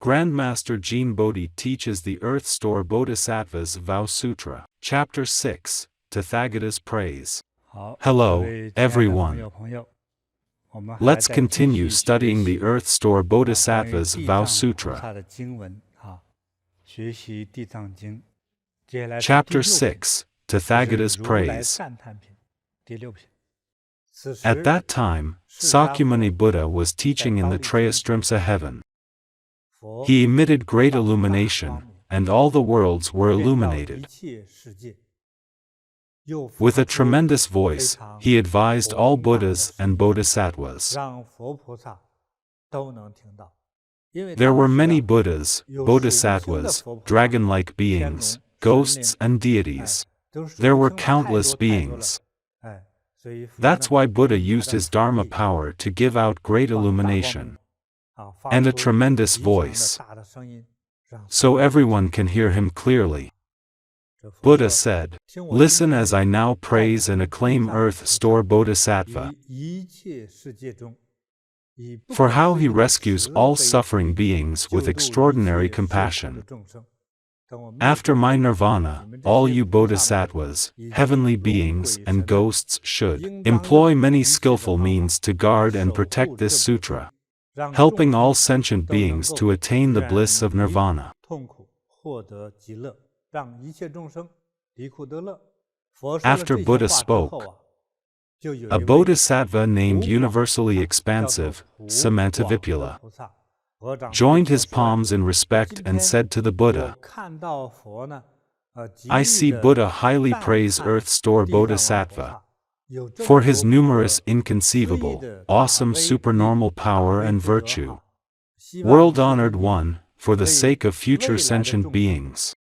Grandmaster JinBodhi teaches the Earth Store Bodhisattva's Vow Sutra. Chapter 6, Tathagata's Praise. Hello, everyone. Let's continue studying the Earth Store Bodhisattva's Vow Sutra. Chapter 6, Tathagata's Praise. At that time, Sakyamuni Buddha was teaching in the Trayastrimsa heaven. He emitted great illumination, and all the worlds were illuminated. With a tremendous voice, he advised all Buddhas and Bodhisattvas. There were many Buddhas, Bodhisattvas, dragon-like beings, ghosts and deities. There were countless beings. That's why Buddha used his Dharma power to give out great illumination and a tremendous voice, so everyone can hear him clearly. Buddha said, "Listen as I now praise and acclaim Earth Store Bodhisattva for how he rescues all suffering beings with extraordinary compassion. After my nirvana, all you bodhisattvas, heavenly beings and ghosts should employ many skillful means to guard and protect this sutra, helping all sentient beings to attain the bliss of nirvana." After Buddha spoke, a bodhisattva named Universally Expansive, Samantavipula, joined his palms in respect and said to the Buddha, "I see Buddha highly praise Earth Store Bodhisattva for his numerous inconceivable, awesome supernormal power and virtue. World-honored one, for the sake of future sentient beings,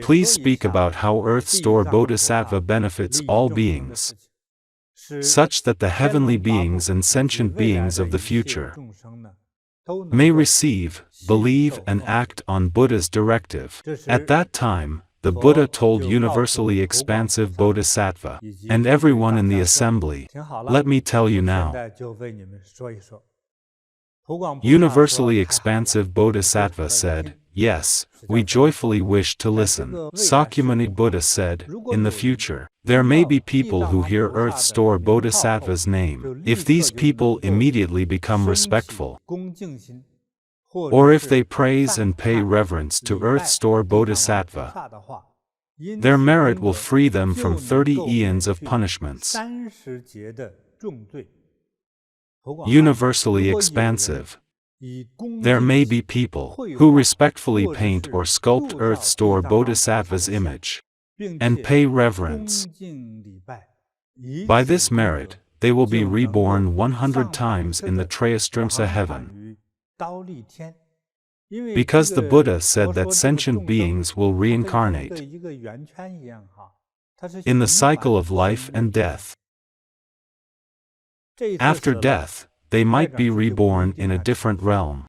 please speak about how Earth Store Bodhisattva benefits all beings, such that the heavenly beings and sentient beings of the future may receive, believe and act on Buddha's directive." At that time, the Buddha told Universally Expansive Bodhisattva, and everyone in the assembly, "Let me tell you now." Universally Expansive Bodhisattva said, "Yes, we joyfully wish to listen." Sakyamuni Buddha said, "In the future, there may be people who hear Earth Store Bodhisattva's name. If these people immediately become respectful, or if they praise and pay reverence to Earth Store Bodhisattva, their merit will free them from 30 eons of punishments." Universally Expansive. There may be people who respectfully paint or sculpt Earth Store Bodhisattva's image and pay reverence. By this merit, they will be reborn 100 times in the Trayastrimsa heaven. Because the Buddha said that sentient beings will reincarnate in the cycle of life and death. After death, they might be reborn in a different realm.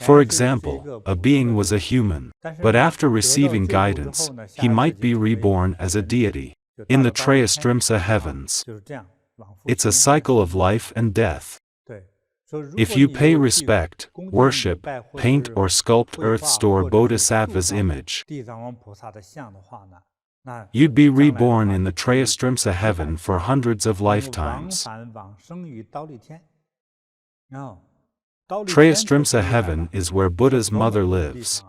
For example, a being was a human, but after receiving guidance, he might be reborn as a deity in the Trayastrimsa heavens. It's a cycle of life and death. If you pay respect, worship, paint or sculpt Earth Store Bodhisattva's image, you'd be reborn in the Trayastrimsa heaven for hundreds of lifetimes. Trayastrimsa heaven is where Buddha's mother lives.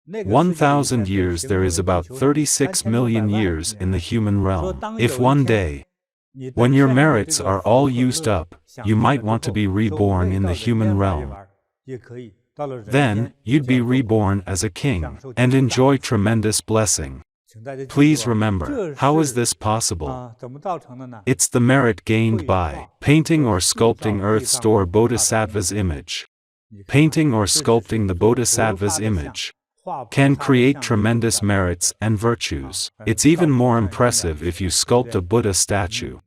1,000 years there is about 36 million years in the human realm. If one day, when your merits are all used up, you might want to be reborn in the human realm, then you'd be reborn as a king and enjoy tremendous blessing. Please remember, how is this possible? It's the merit gained by painting or sculpting Earth Store Bodhisattva's image. Painting or sculpting the Bodhisattva's image can create tremendous merits and virtues. It's even more impressive if you sculpt a Buddha statue.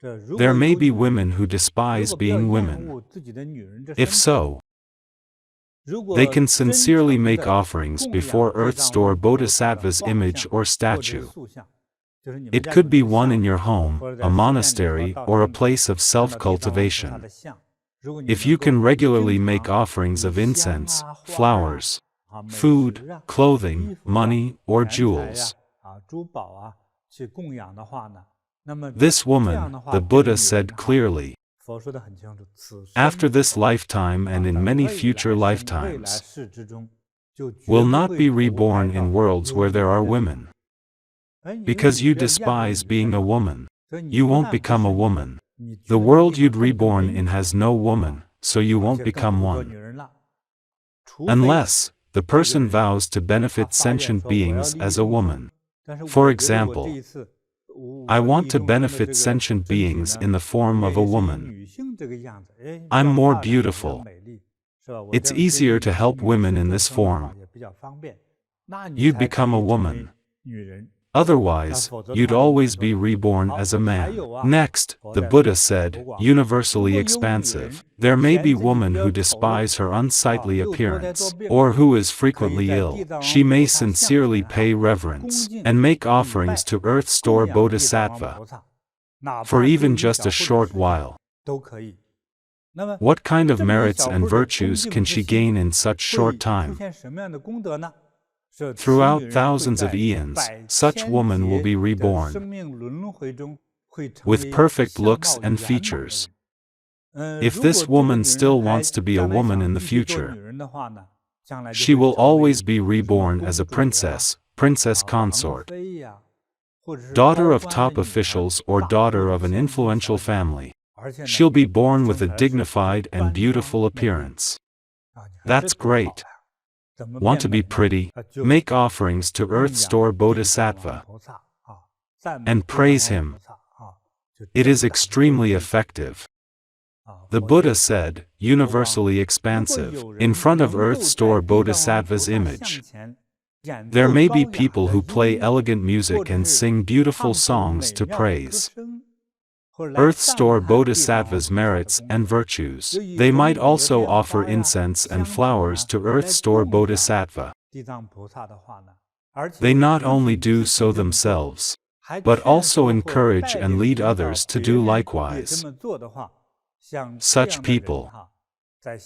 There may be women who despise being women. If so, they can sincerely make offerings before Earth Store Bodhisattva's image or statue. It could be one in your home, a monastery, or a place of self-cultivation. If you can regularly make offerings of incense, flowers, food, clothing, money, or jewels. This woman, the Buddha said clearly, after this lifetime and in many future lifetimes, will not be reborn in worlds where there are women. Because you despise being a woman, you won't become a woman. The world you'd reborn in has no woman, so you won't become one. Unless the person vows to benefit sentient beings as a woman. For example, I want to benefit sentient beings in the form of a woman. I'm more beautiful. It's easier to help women in this form. You'd become a woman. Otherwise, you'd always be reborn as a man. Next, the Buddha said, universally expansive. There may be women who despise her unsightly appearance, or who is frequently ill. She may sincerely pay reverence, and make offerings to Earth Store Bodhisattva, for even just a short while. What kind of merits and virtues can she gain in such short time? Throughout thousands of eons, such woman will be reborn with perfect looks and features. If this woman still wants to be a woman in the future, she will always be reborn as a princess, princess consort, daughter of top officials or daughter of an influential family. She'll be born with a dignified and beautiful appearance. That's great. Want to be pretty? Make offerings to Earth Store Bodhisattva and praise him. It is extremely effective. The Buddha said, universally expansive, in front of Earth Store Bodhisattva's image. There may be people who play elegant music and sing beautiful songs to praise Earth Store Bodhisattva's merits and virtues. They might also offer incense and flowers to Earth Store Bodhisattva. They not only do so themselves, but also encourage and lead others to do likewise. Such people,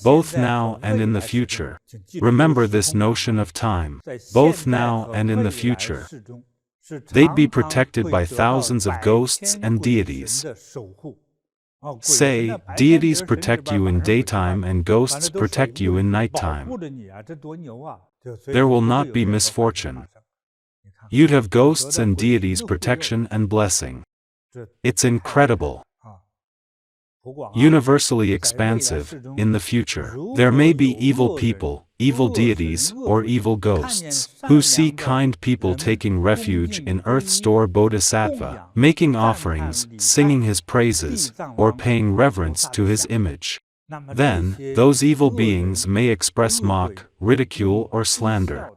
both now and in the future, remember this notion of time, both now and in the future. They'd be protected by thousands of ghosts and deities. Say, deities protect you in daytime and ghosts protect you in nighttime. There will not be misfortune. You'd have ghosts and deities' protection and blessing. It's incredible. Universally expansive, in the future, there may be evil people, evil deities, or evil ghosts, who see kind people taking refuge in Earth Store Bodhisattva, making offerings, singing his praises, or paying reverence to his image. Then, those evil beings may express mock, ridicule, or slander.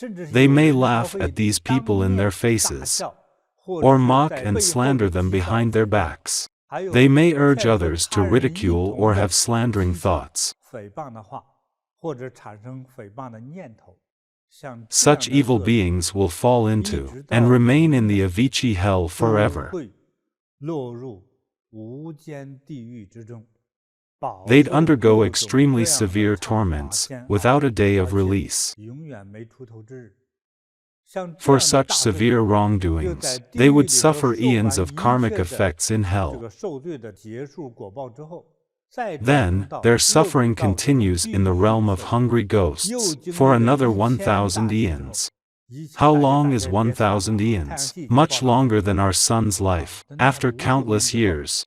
They may laugh at these people in their faces, or mock and slander them behind their backs. They may urge others to ridicule or have slandering thoughts. Such evil beings will fall into and remain in the Avicii hell forever. They'd undergo extremely severe torments, without a day of release. For such severe wrongdoings, they would suffer eons of karmic effects in hell. Then, their suffering continues in the realm of hungry ghosts, for another 1,000 eons. How long is 1,000 eons? Much longer than our sun's life. After countless years,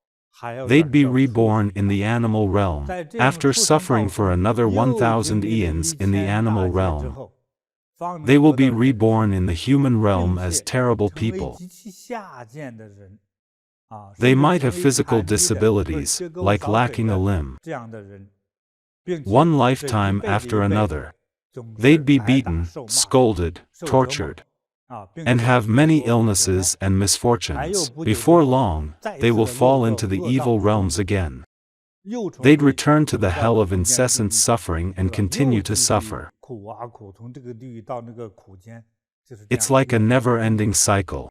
they'd be reborn in the animal realm, after suffering for another 1,000 eons in the animal realm. They will be reborn in the human realm as terrible people. They might have physical disabilities, like lacking a limb. One lifetime after another, they'd be beaten, scolded, tortured, and have many illnesses and misfortunes. Before long, they will fall into the evil realms again. They'd return to the hell of incessant suffering and continue to suffer. It's like a never-ending cycle.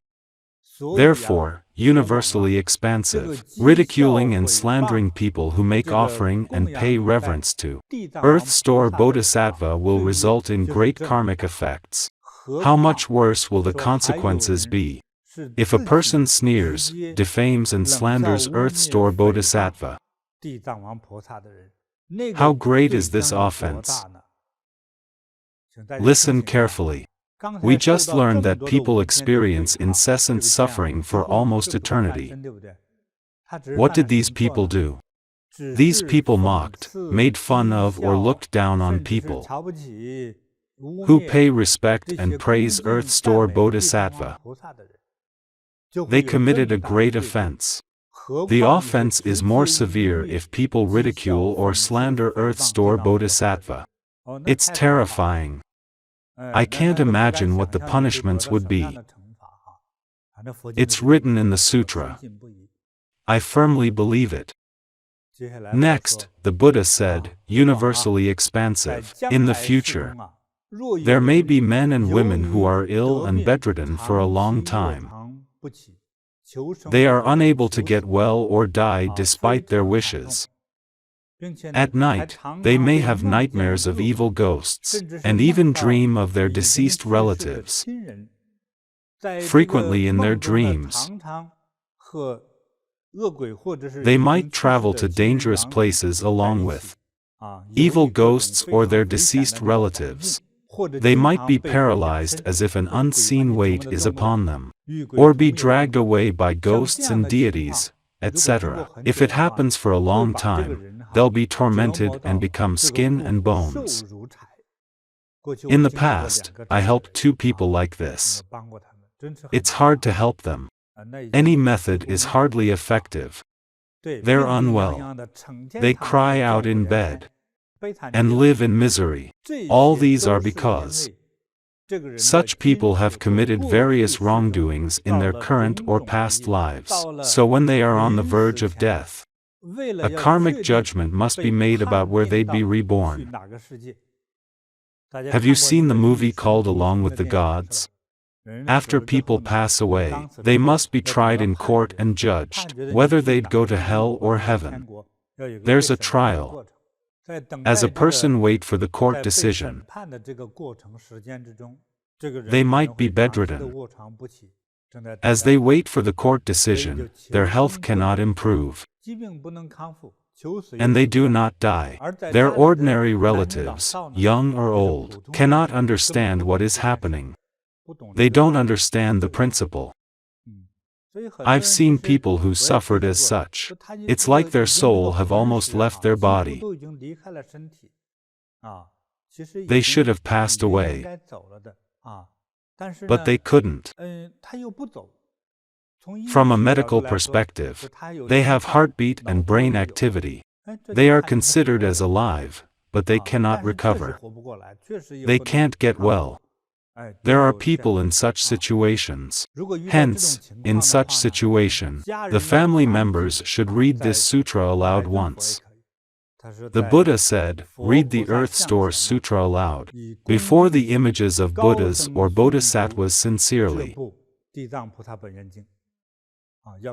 Therefore, universally expansive, ridiculing and slandering people who make offering and pay reverence to Earth Store Bodhisattva will result in great karmic effects. How much worse will the consequences be? If a person sneers, defames and slanders Earth Store Bodhisattva, how great is this offense? Listen carefully. We just learned that people experience incessant suffering for almost eternity. What did these people do? These people mocked, made fun of or looked down on people who pay respect and praise Earth Store Bodhisattva. They committed a great offense. The offense is more severe if people ridicule or slander Earth Store Bodhisattva. It's terrifying. I can't imagine what the punishments would be. It's written in the Sutra. I firmly believe it. Next, the Buddha said, universally expansive. In the future, there may be men and women who are ill and bedridden for a long time. They are unable to get well or die despite their wishes. At night, they may have nightmares of evil ghosts, and even dream of their deceased relatives. Frequently in their dreams, they might travel to dangerous places along with evil ghosts or their deceased relatives. They might be paralyzed as if an unseen weight is upon them, or be dragged away by ghosts and deities, etc. If it happens for a long time, they'll be tormented and become skin and bones. In the past, I helped 2 people like this. It's hard to help them. Any method is hardly effective. They're unwell. They cry out in bed and live in misery. All these are because such people have committed various wrongdoings in their current or past lives. So when they are on the verge of death, a karmic judgment must be made about where they'd be reborn. Have you seen the movie called Along with the Gods? After people pass away, they must be tried in court and judged, whether they'd go to hell or heaven. There's a trial. As a person wait for the court decision, they might be bedridden. As they wait for the court decision, their health cannot improve, and they do not die. Their ordinary relatives, young or old, cannot understand what is happening. They don't understand the principle. I've seen people who suffered as such. It's like their soul have almost left their body. They should have passed away, but they couldn't. From a medical perspective, they have heartbeat and brain activity. They are considered as alive, but they cannot recover. They can't get well. There are people in such situations. Hence, in such situation, the family members should read this sutra aloud once. The Buddha said, read the Earth Store Sutra aloud, before the images of Buddhas or Bodhisattvas sincerely.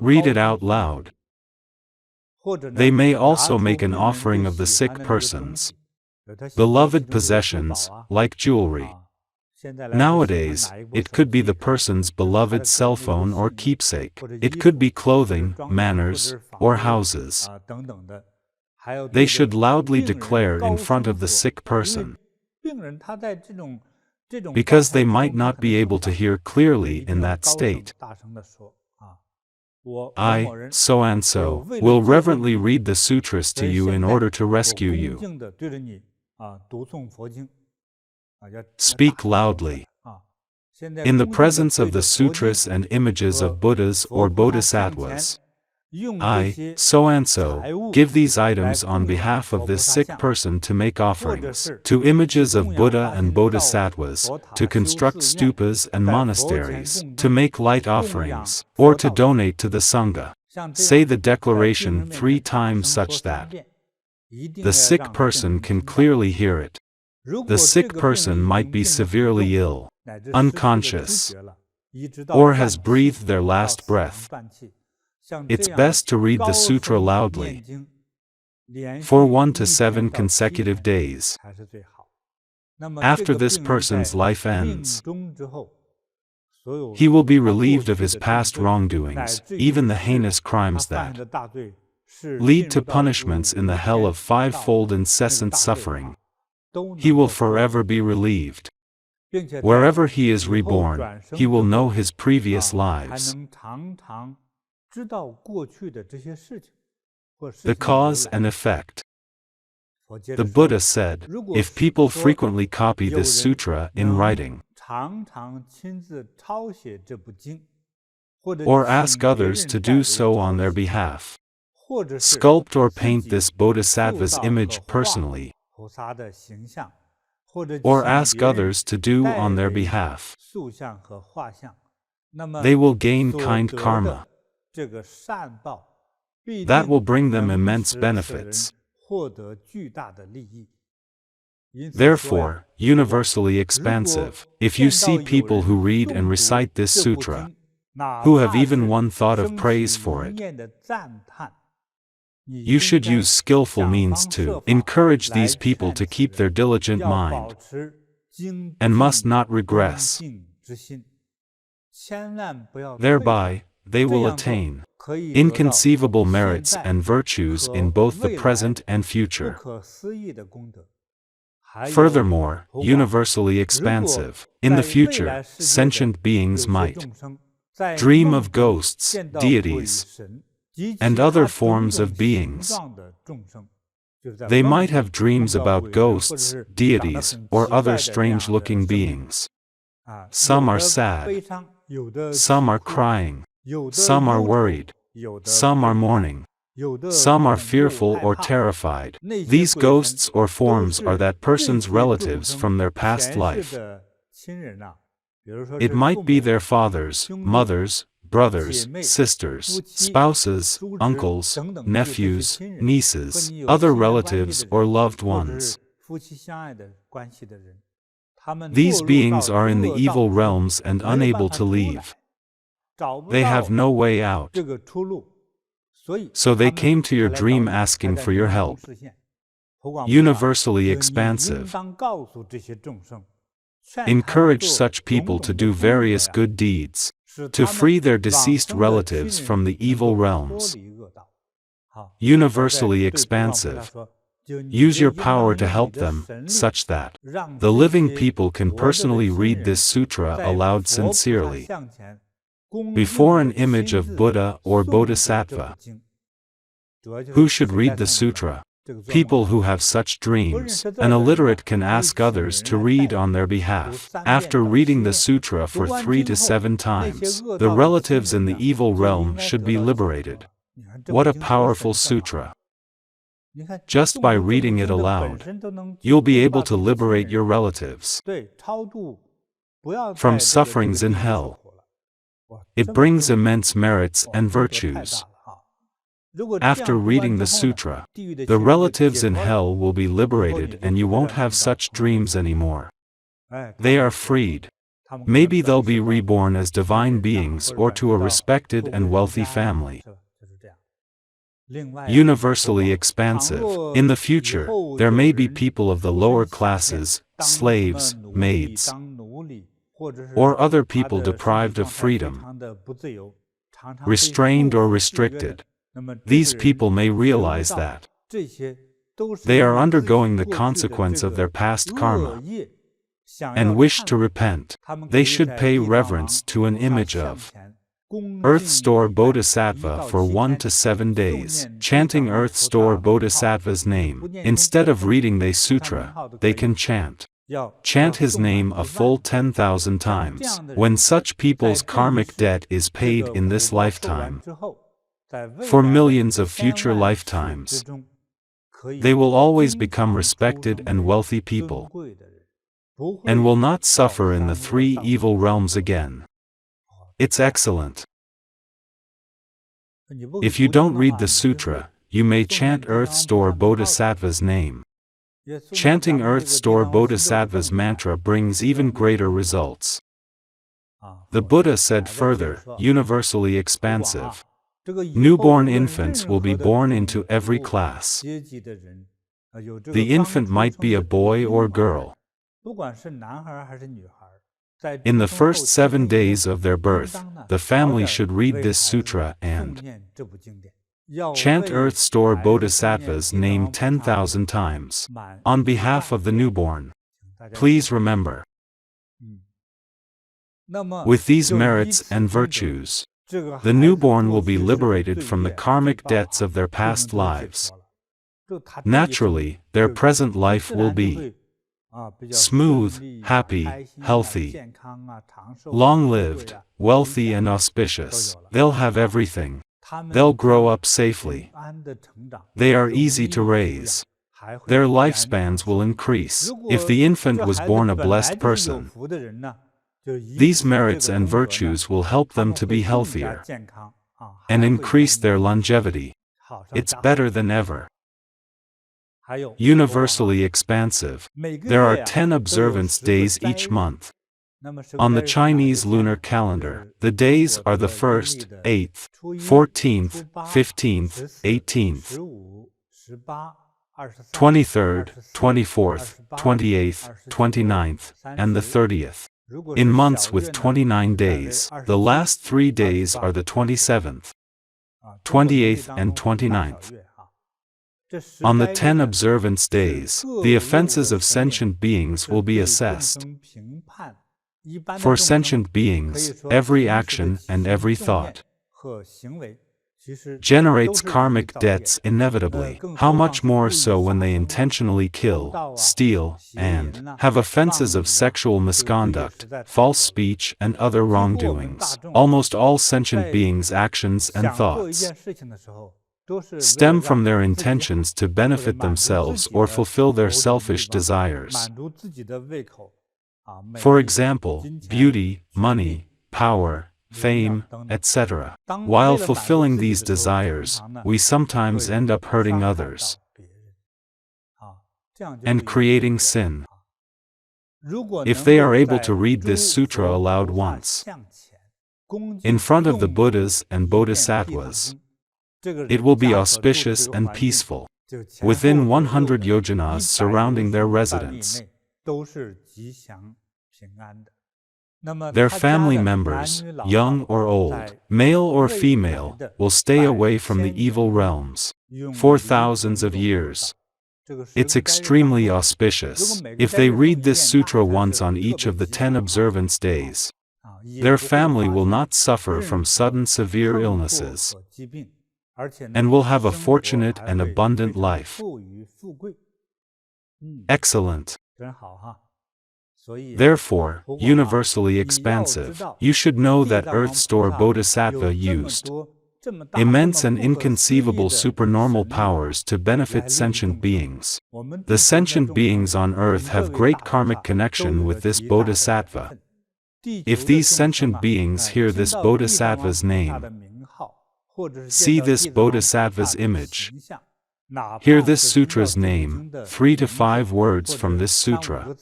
Read it out loud. They may also make an offering of the sick person's beloved possessions, like jewelry. Nowadays, it could be the person's beloved cell phone or keepsake. It could be clothing, manners, or houses. They should loudly declare in front of the sick person, because they might not be able to hear clearly in that state. I, so-and-so, will reverently read the sutras to you in order to rescue you. Speak loudly. In the presence of the sutras and images of Buddhas or Bodhisattvas, I, so-and-so, give these items on behalf of this sick person to make offerings to images of Buddha and Bodhisattvas, to construct stupas and monasteries, to make light offerings, or to donate to the Sangha. Say the declaration 3 times such that the sick person can clearly hear it. The sick person might be severely ill, unconscious, or has breathed their last breath. It's best to read the sutra loudly for 1 to 7 consecutive days. After this person's life ends, he will be relieved of his past wrongdoings, even the heinous crimes that lead to punishments in the hell of 5-fold incessant suffering. He will forever be relieved. Wherever he is reborn, he will know his previous lives. The cause and effect. The Buddha said, if people frequently copy this sutra in writing, or ask others to do so on their behalf, sculpt or paint this bodhisattva's image personally, or ask others to do on their behalf, they will gain kind karma. That will bring them immense benefits. Therefore, universally expansive, if you see people who read and recite this sutra, who have even one thought of praise for it, you should use skillful means to encourage these people to keep their diligent mind, and must not regress. Thereby, they will attain inconceivable merits and virtues in both the present and future. Furthermore, universally expansive, in the future, sentient beings might dream of ghosts, deities, and other forms of beings. They might have dreams about ghosts, deities, or other strange-looking beings. Some are sad, some are crying, some are worried, some are mourning, some are fearful or terrified. These ghosts or forms are that person's relatives from their past life. It might be their fathers, mothers, brothers, sisters, spouses, uncles, nephews, nieces, other relatives or loved ones. These beings are in the evil realms and unable to leave. They have no way out. So they came to your dream asking for your help. Universally expansive. Encourage such people to do various good deeds, to free their deceased relatives from the evil realms. Universally expansive. Use your power to help them, such that the living people can personally read this sutra aloud sincerely, before an image of Buddha or Bodhisattva. Who should read the sutra? People who have such dreams. An illiterate can ask others to read on their behalf. After reading the sutra for 3 to 7 times, the relatives in the evil realm should be liberated. What a powerful sutra! Just by reading it aloud, you'll be able to liberate your relatives from sufferings in hell. It brings immense merits and virtues. After reading the sutra, the relatives in hell will be liberated and you won't have such dreams anymore. They are freed. Maybe they'll be reborn as divine beings or to a respected and wealthy family. Universally expansive. In the future, there may be people of the lower classes, slaves, maids, or other people deprived of freedom, restrained or restricted. These people may realize that they are undergoing the consequence of their past karma and wish to repent. They should pay reverence to an image of Earth Store Bodhisattva for 1 to 7 days, chanting Earth Store Bodhisattva's name. Instead of reading the sutra, they can chant his name a full 10,000 times. When such people's karmic debt is paid in this lifetime, for millions of future lifetimes, they will always become respected and wealthy people, and will not suffer in the 3 evil realms again. It's excellent. If you don't read the sutra, you may chant Earth Store Bodhisattva's name. Chanting Earth Store Bodhisattva's mantra brings even greater results. The Buddha said further, universally expansive. Newborn infants will be born into every class. The infant might be a boy or girl. In the first 7 days of their birth, the family should read this sutra and chant Earth Store Bodhisattva's name 10,000 times. On behalf of the newborn, please remember. With these merits and virtues, the newborn will be liberated from the karmic debts of their past lives. Naturally, their present life will be smooth, happy, healthy, long-lived, wealthy and auspicious. They'll have everything. They'll grow up safely. They are easy to raise. Their lifespans will increase. If the infant was born a blessed person, these merits and virtues will help them to be healthier and increase their longevity. It's better than ever. Universally expansive. There are 10 observance days each month. On the Chinese lunar calendar, the days are the 1st, 8th, 14th, 15th, 18th, 23rd, 24th, 28th, 29th, and the 30th. In months with 29 days, the last 3 days are the 27th, 28th and 29th. On the 10 observance days, the offenses of sentient beings will be assessed. For sentient beings, every action and every thought generates karmic debts inevitably. How much more so when they intentionally kill, steal, and have offenses of sexual misconduct, false speech and other wrongdoings. Almost all sentient beings' actions and thoughts stem from their intentions to benefit themselves or fulfill their selfish desires. For example, beauty, money, power, fame, etc. While fulfilling these desires, we sometimes end up hurting others and creating sin. If they are able to read this sutra aloud once, in front of the Buddhas and Bodhisattvas, it will be auspicious and peaceful, within 100 yojanas surrounding their residence. Their family members, young or old, male or female, will stay away from the evil realms for thousands of years. It's extremely auspicious. If they read this sutra once on each of the 10 observance days, their family will not suffer from sudden severe illnesses and will have a fortunate and abundant life. Excellent. Therefore, universally expansive, you should know that Earth Store Bodhisattva used immense and inconceivable supernormal powers to benefit sentient beings. The sentient beings on Earth have great karmic connection with this Bodhisattva. If these sentient beings hear this Bodhisattva's name, see this Bodhisattva's image, hear this sutra's name, 3 to 5 words from this sutra,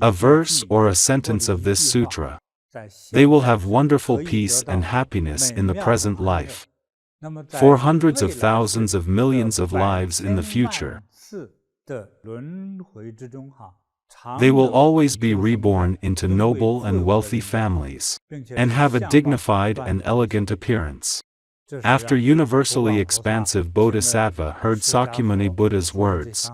a verse or a sentence of this sutra, they will have wonderful peace and happiness in the present life, for hundreds of thousands of millions of lives in the future. They will always be reborn into noble and wealthy families, and have a dignified and elegant appearance. After universally expansive Bodhisattva heard Sakyamuni Buddha's words,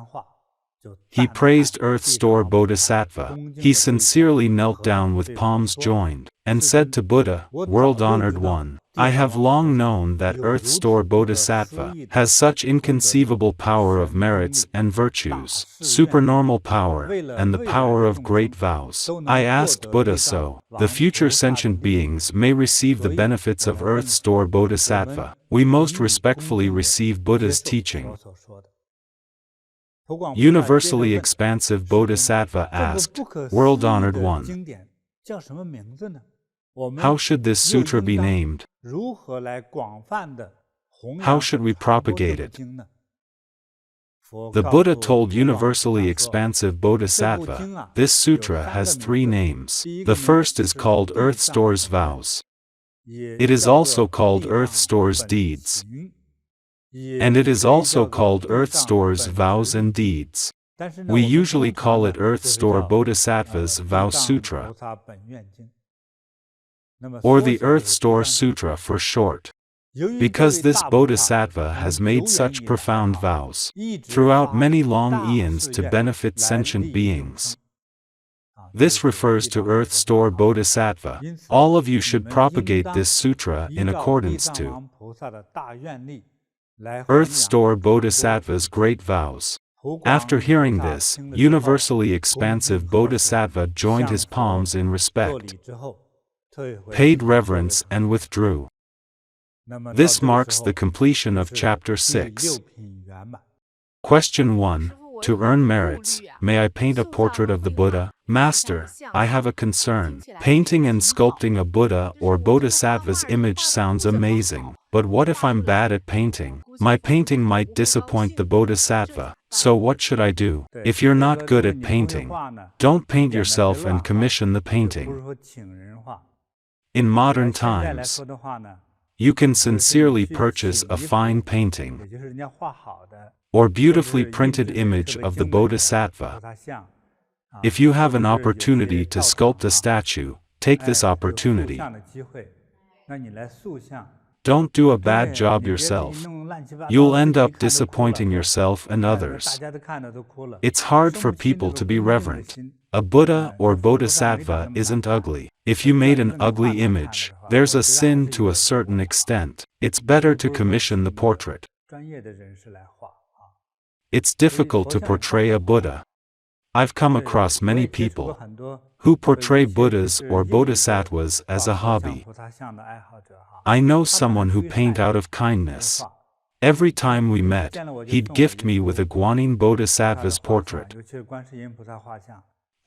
he praised Earth Store Bodhisattva. He sincerely knelt down with palms joined, and said to Buddha, World-honored one, I have long known that Earth Store Bodhisattva has such inconceivable power of merits and virtues, supernormal power, and the power of great vows. I asked Buddha so the future sentient beings may receive the benefits of Earth Store Bodhisattva. We most respectfully receive Buddha's teaching. Universally expansive Bodhisattva asked, World-honored one, how should this sutra be named? How should we propagate it? The Buddha told universally expansive Bodhisattva, this sutra has 3 names. The first is called Earth Stores Vows. It is also called Earth Stores Deeds. And it is also called Earth Stores Vows and Deeds. We usually call it Earth Store Bodhisattva's Vow Sutra, or the Earth Store Sutra for short. Because this Bodhisattva has made such profound vows throughout many long eons to benefit sentient beings. This refers to Earth Store Bodhisattva. All of you should propagate this sutra in accordance to Earth Store Bodhisattva's great vows. After hearing this, universally expansive Bodhisattva joined his palms in respect, paid reverence and withdrew. This marks the completion of Chapter 6. Question 1. To earn merits, may I paint a portrait of the Buddha? Master, I have a concern. Painting and sculpting a Buddha or Bodhisattva's image sounds amazing, but what if I'm bad at painting? My painting might disappoint the Bodhisattva, so what should I do? If you're not good at painting, don't paint yourself and commission the painting. In modern times, you can sincerely purchase a fine painting or beautifully printed image of the Bodhisattva. If you have an opportunity to sculpt a statue, take this opportunity. Don't do a bad job yourself. You'll end up disappointing yourself and others. It's hard for people to be reverent. A Buddha or Bodhisattva isn't ugly. If you made an ugly image, there's a sin to a certain extent. It's better to commission the portrait. It's difficult to portray a Buddha. I've come across many people who portray Buddhas or Bodhisattvas as a hobby. I know someone who paints out of kindness. Every time we met, he'd gift me with a Guanyin Bodhisattva's portrait.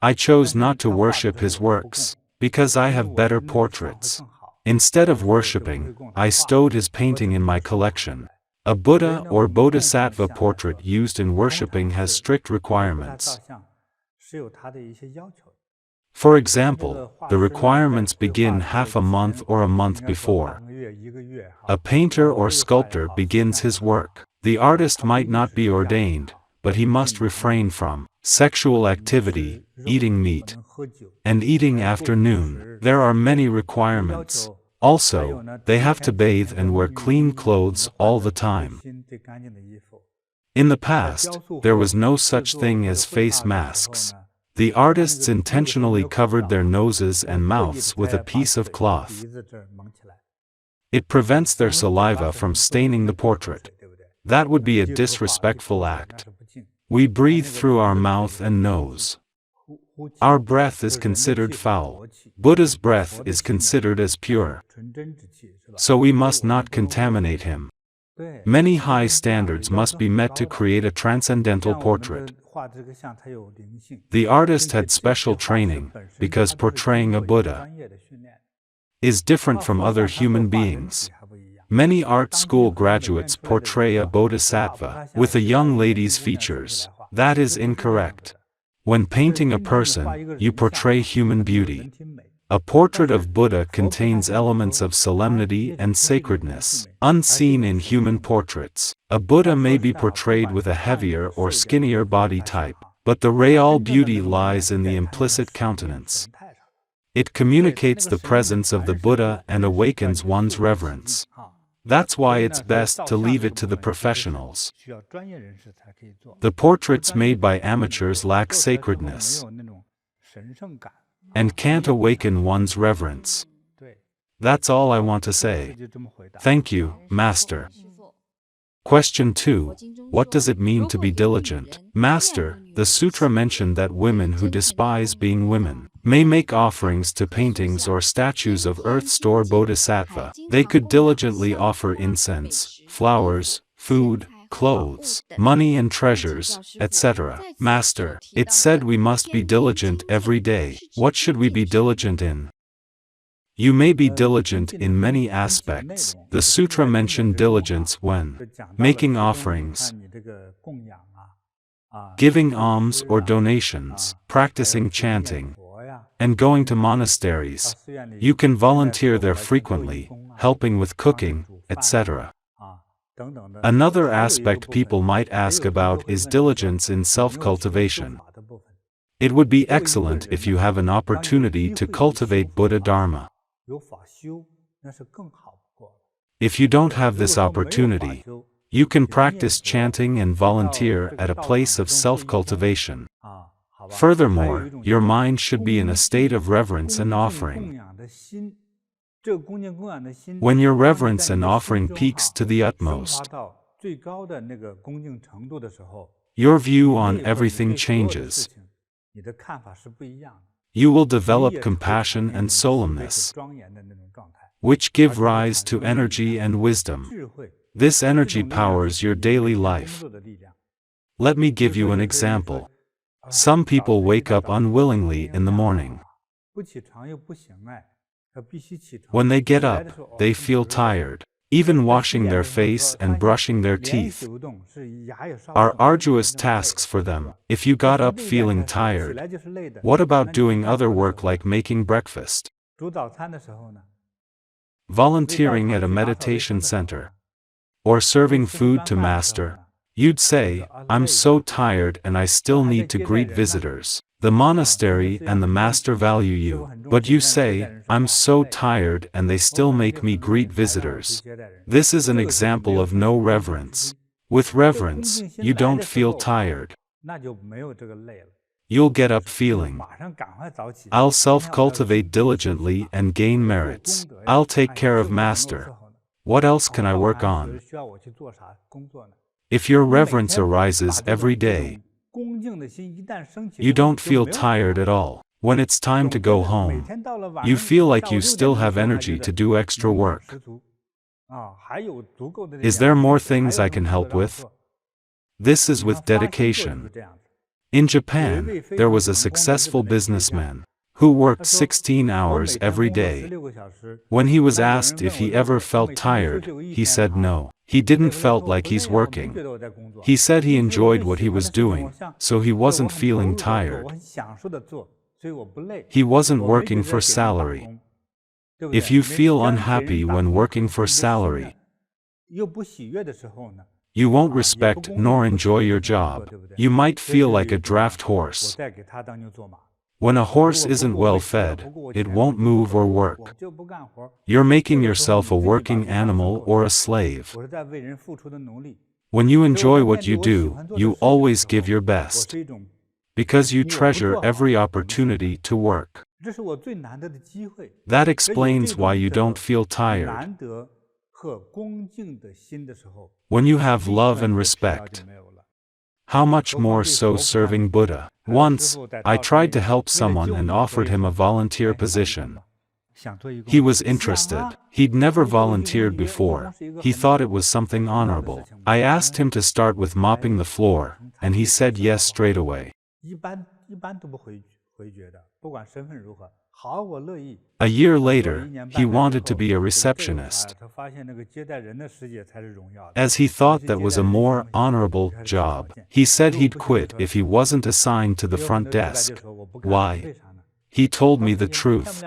I chose not to worship his works, because I have better portraits. Instead of worshipping, I stowed his painting in my collection. A Buddha or Bodhisattva portrait used in worshipping has strict requirements. For example, the requirements begin half a month or a month before. A painter or sculptor begins his work. The artist might not be ordained, but he must refrain from sexual activity, eating meat, and eating after noon. There are many requirements. Also, they have to bathe and wear clean clothes all the time. In the past, there was no such thing as face masks. The artists intentionally covered their noses and mouths with a piece of cloth. It prevents their saliva from staining the portrait. That would be a disrespectful act. We breathe through our mouth and nose. Our breath is considered foul. Buddha's breath is considered as pure. So we must not contaminate him. Many high standards must be met to create a transcendental portrait. The artist had special training, because portraying a Buddha is different from other human beings. Many art school graduates portray a Bodhisattva with a young lady's features. That is incorrect. When painting a person, you portray human beauty. A portrait of Buddha contains elements of solemnity and sacredness, unseen in human portraits. A Buddha may be portrayed with a heavier or skinnier body type, but the real beauty lies in the implicit countenance. It communicates the presence of the Buddha and awakens one's reverence. That's why it's best to leave it to the professionals. The portraits made by amateurs lack sacredness and can't awaken one's reverence. That's all I want to say. Thank you, Master. Question 2. What does it mean to be diligent? Master, the sutra mentioned that women who despise being women may make offerings to paintings or statues of Earth Store Bodhisattva. They could diligently offer incense, flowers, food, clothes, money and treasures, etc. Master, it said we must be diligent every day. What should we be diligent in? You may be diligent in many aspects. The sutra mentioned diligence when making offerings giving alms or donations, practicing chanting, and going to monasteries. You can volunteer there frequently, helping with cooking, etc. Another aspect people might ask about is diligence in self-cultivation. It would be excellent if you have an opportunity to cultivate Buddha Dharma. If you don't have this opportunity, you can practice chanting and volunteer at a place of self-cultivation. Furthermore, your mind should be in a state of reverence and offering. When your reverence and offering peaks to the utmost, your view on everything changes. You will develop compassion and solemnness, which give rise to energy and wisdom. This energy powers your daily life. Let me give you an example. Some people wake up unwillingly in the morning. When they get up, they feel tired. Even washing their face and brushing their teeth are arduous tasks for them. If you got up feeling tired, what about doing other work like making breakfast? Volunteering at a meditation center, or serving food to master? You'd say, I'm so tired and I still need to greet visitors. The monastery and the master value you, but you say, I'm so tired and they still make me greet visitors. This is an example of no reverence. With reverence, you don't feel tired. You'll get up feeling, I'll self-cultivate diligently and gain merits. I'll take care of master. What else can I work on? If your reverence arises every day, you don't feel tired at all. When it's time to go home, you feel like you still have energy to do extra work. Is there more things I can help with? This is with dedication. In Japan, there was a successful businessman who worked 16 hours every day. When he was asked if he ever felt tired, he said no. He didn't felt like he's working. He said he enjoyed what he was doing, so he wasn't feeling tired. He wasn't working for salary. If you feel unhappy when working for salary, you won't respect nor enjoy your job. You might feel like a draft horse. When a horse isn't well fed, it won't move or work. You're making yourself a working animal or a slave. When you enjoy what you do, you always give your best, because you treasure every opportunity to work. That explains why you don't feel tired. When you have love and respect, how much more so serving Buddha? Once, I tried to help someone and offered him a volunteer position. He was interested. He'd never volunteered before. He thought it was something honorable. I asked him to start with mopping the floor, and he said yes straight away. A year later, he wanted to be a receptionist, as he thought that was a more honorable job. He said he'd quit if he wasn't assigned to the front desk. Why? He told me the truth.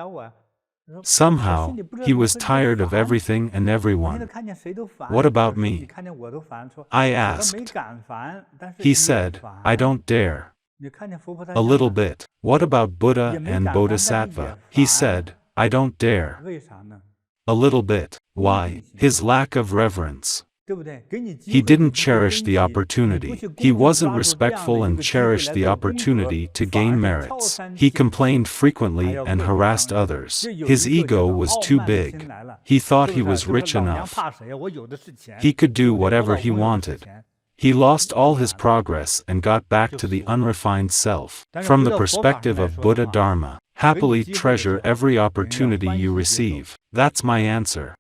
Somehow, he was tired of everything and everyone. What about me? I asked. He said, I don't dare. A little bit. What about Buddha and Bodhisattva? He said, I don't dare. A little bit. Why? His lack of reverence. He didn't cherish the opportunity. He wasn't respectful and cherished the opportunity to gain merits. He complained frequently and harassed others. His ego was too big. He thought he was rich enough. He could do whatever he wanted. He lost all his progress and got back to the unrefined self. From the perspective of Buddha Dharma, happily treasure every opportunity you receive. That's my answer.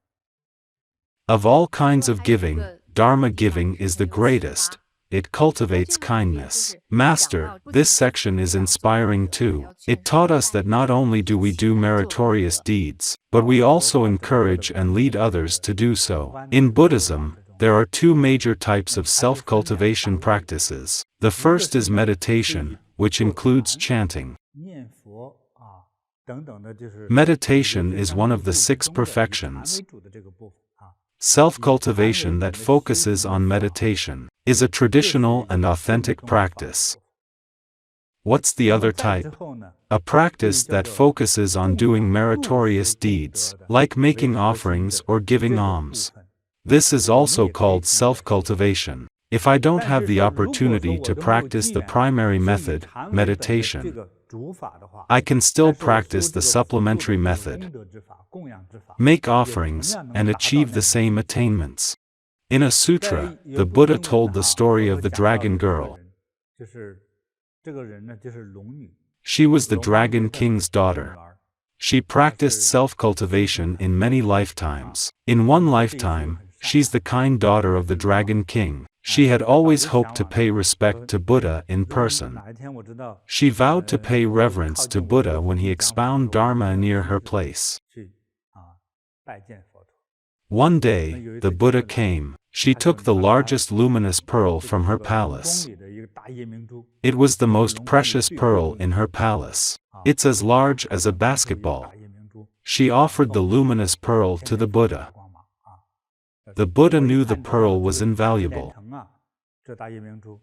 Of all kinds of giving, Dharma giving is the greatest. It cultivates kindness. Master, this section is inspiring too. It taught us that not only do we do meritorious deeds, but we also encourage and lead others to do so. In Buddhism, There are two major types of self-cultivation practices. The first is meditation, which includes chanting. Meditation is one of the 6 perfections. Self-cultivation that focuses on meditation is a traditional and authentic practice. What's the other type? A practice that focuses on doing meritorious deeds, like making offerings or giving alms. This is also called self-cultivation. If I don't have the opportunity to practice the primary method, meditation, I can still practice the supplementary method, make offerings, and achieve the same attainments. In a sutra, the Buddha told the story of the dragon girl. She was the Dragon King's daughter. She practiced self-cultivation in many lifetimes. In one lifetime, she's the kind daughter of the Dragon King. She had always hoped to pay respect to Buddha in person. She vowed to pay reverence to Buddha when he expounded Dharma near her place. One day, the Buddha came. She took the largest luminous pearl from her palace. It was the most precious pearl in her palace. It's as large as a basketball. She offered the luminous pearl to the Buddha. The Buddha knew the pearl was invaluable.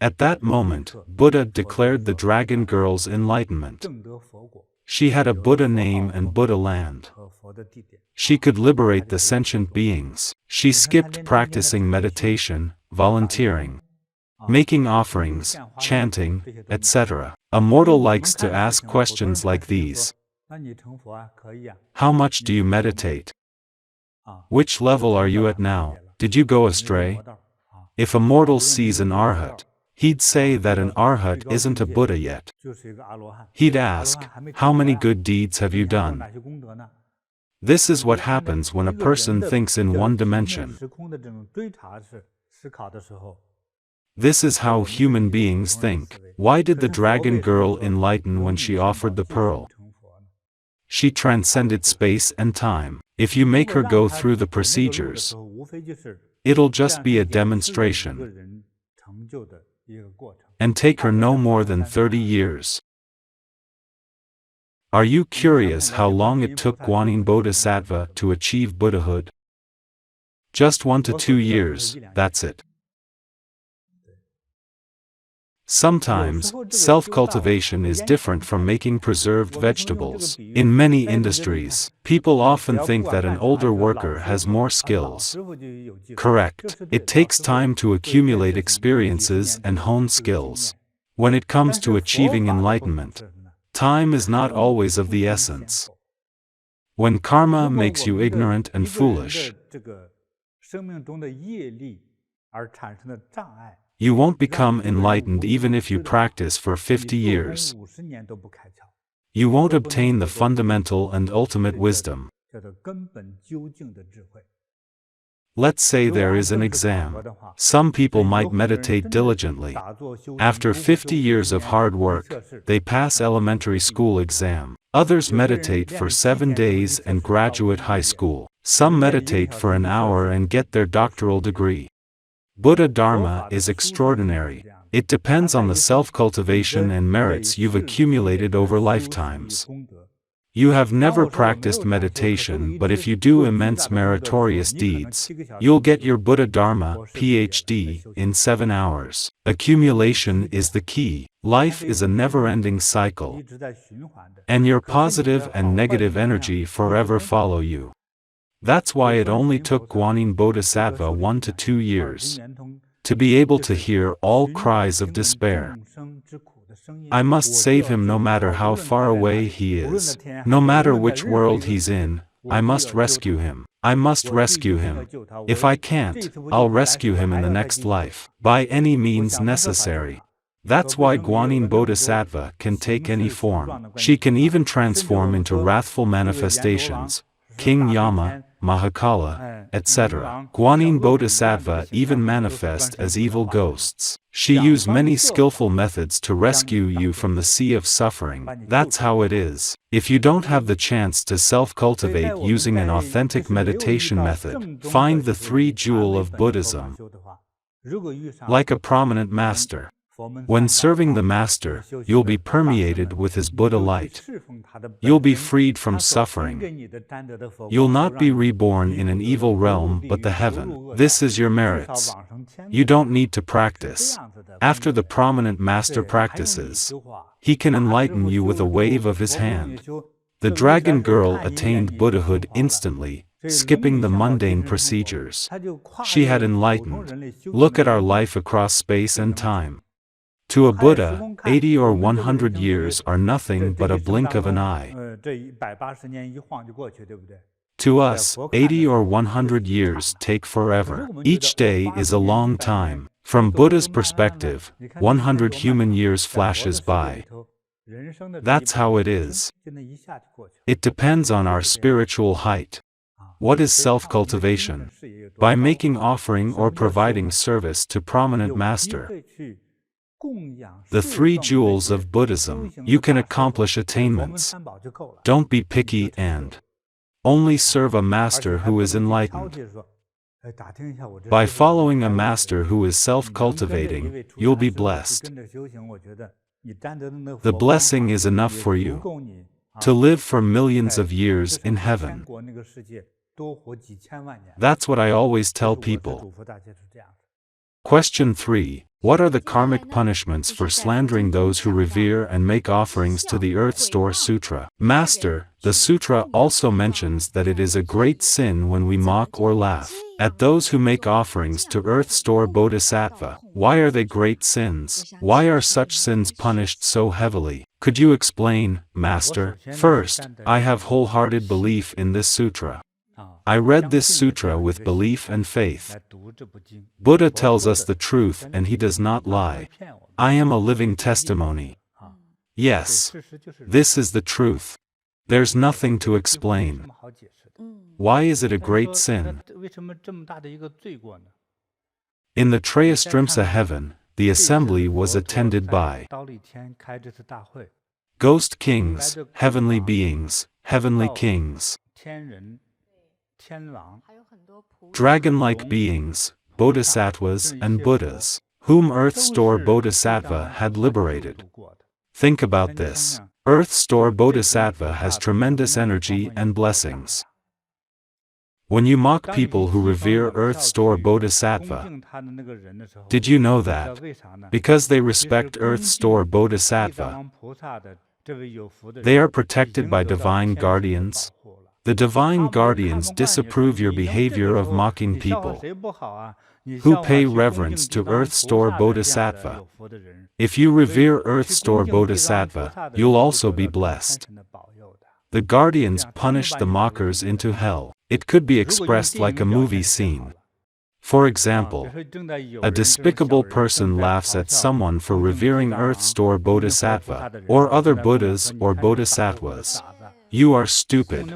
At that moment, Buddha declared the dragon girl's enlightenment. She had a Buddha name and Buddha land. She could liberate the sentient beings. She skipped practicing meditation, volunteering, making offerings, chanting, etc. A mortal likes to ask questions like these. How much do you meditate? Which level are you at now? Did you go astray? If a mortal sees an arhat, he'd say that an arhat isn't a Buddha yet. He'd ask, how many good deeds have you done? This is what happens when a person thinks in one dimension. This is how human beings think. Why did the dragon girl enlighten when she offered the pearl? She transcended space and time. If you make her go through the procedures, it'll just be a demonstration, and take her no more than 30 years. Are you curious how long it took Guanyin Bodhisattva to achieve Buddhahood? Just 1 to 2 years, that's it. Sometimes, self-cultivation is different from making preserved vegetables. In many industries, people often think that an older worker has more skills. Correct. It takes time to accumulate experiences and hone skills. When it comes to achieving enlightenment, time is not always of the essence. When karma makes you ignorant and foolish, you won't become enlightened even if you practice for 50 years. You won't obtain the fundamental and ultimate wisdom. Let's say there is an exam. Some people might meditate diligently. After 50 years of hard work, they pass elementary school exam. Others meditate for 7 days and graduate high school. Some meditate for an hour and get their doctoral degree. Buddha Dharma is extraordinary. It depends on the self-cultivation and merits you've accumulated over lifetimes. You have never practiced meditation, but if you do immense meritorious deeds, you'll get your Buddha Dharma, PhD, in 7 hours. Accumulation is the key. Life is a never-ending cycle, and your positive and negative energy forever follow you. That's why it only took Guanyin Bodhisattva 1 to 2 years to be able to hear all cries of despair. I must save him no matter how far away he is. No matter which world he's in, I must rescue him. I must rescue him. If I can't, I'll rescue him in the next life, by any means necessary. That's why Guanyin Bodhisattva can take any form. She can even transform into wrathful manifestations, King Yama, Mahakala, etc. Guanyin Bodhisattva even manifest as evil ghosts. She used many skillful methods to rescue you from the sea of suffering. That's how it is. If you don't have the chance to self-cultivate using an authentic meditation method, find the three jewel of Buddhism. Like a prominent master. When serving the master, you'll be permeated with his Buddha light. You'll be freed from suffering. You'll not be reborn in an evil realm but the heaven. This is your merits. You don't need to practice. After the prominent master practices, he can enlighten you with a wave of his hand. The dragon girl attained Buddhahood instantly, skipping the mundane procedures. She had enlightened. Look at our life across space and time. To a Buddha, 80 or 100 years are nothing but a blink of an eye. To us, 80 or 100 years take forever. Each day is a long time. From Buddha's perspective, 100 human years flashes by. That's how it is. It depends on our spiritual height. What is self-cultivation? By making offering or providing service to prominent master. The three jewels of Buddhism, you can accomplish attainments. Don't be picky and only serve a master who is enlightened. By following a master who is self-cultivating, you'll be blessed. The blessing is enough for you to live for millions of years in heaven. That's what I always tell people. Question 3. What are the karmic punishments for slandering those who revere and make offerings to the Earth Store Sutra? Master, the Sutra also mentions that it is a great sin when we mock or laugh at those who make offerings to Earth Store Bodhisattva. Why are they great sins? Why are such sins punished so heavily? Could you explain, Master? First, I have wholehearted belief in this sutra. I read this sutra with belief and faith. Buddha tells us the truth and he does not lie. I am a living testimony. Yes, this is the truth. There's nothing to explain. Why is it a great sin? In the Trayastrimsa heaven, the assembly was attended by ghost kings, heavenly beings, heavenly kings, dragon-like beings, bodhisattvas and Buddhas, whom Earth Store Bodhisattva had liberated. Think about this. Earth Store Bodhisattva has tremendous energy and blessings. When you mock people who revere Earth Store Bodhisattva, did you know that? Because they respect Earth Store Bodhisattva, they are protected by divine guardians. The divine guardians disapprove your behavior of mocking people who pay reverence to Earth Store Bodhisattva. If you revere Earth Store Bodhisattva, you'll also be blessed. The guardians punish the mockers into hell. It could be expressed like a movie scene. For example, a despicable person laughs at someone for revering Earth Store Bodhisattva, or other Buddhas or Bodhisattvas. You are stupid.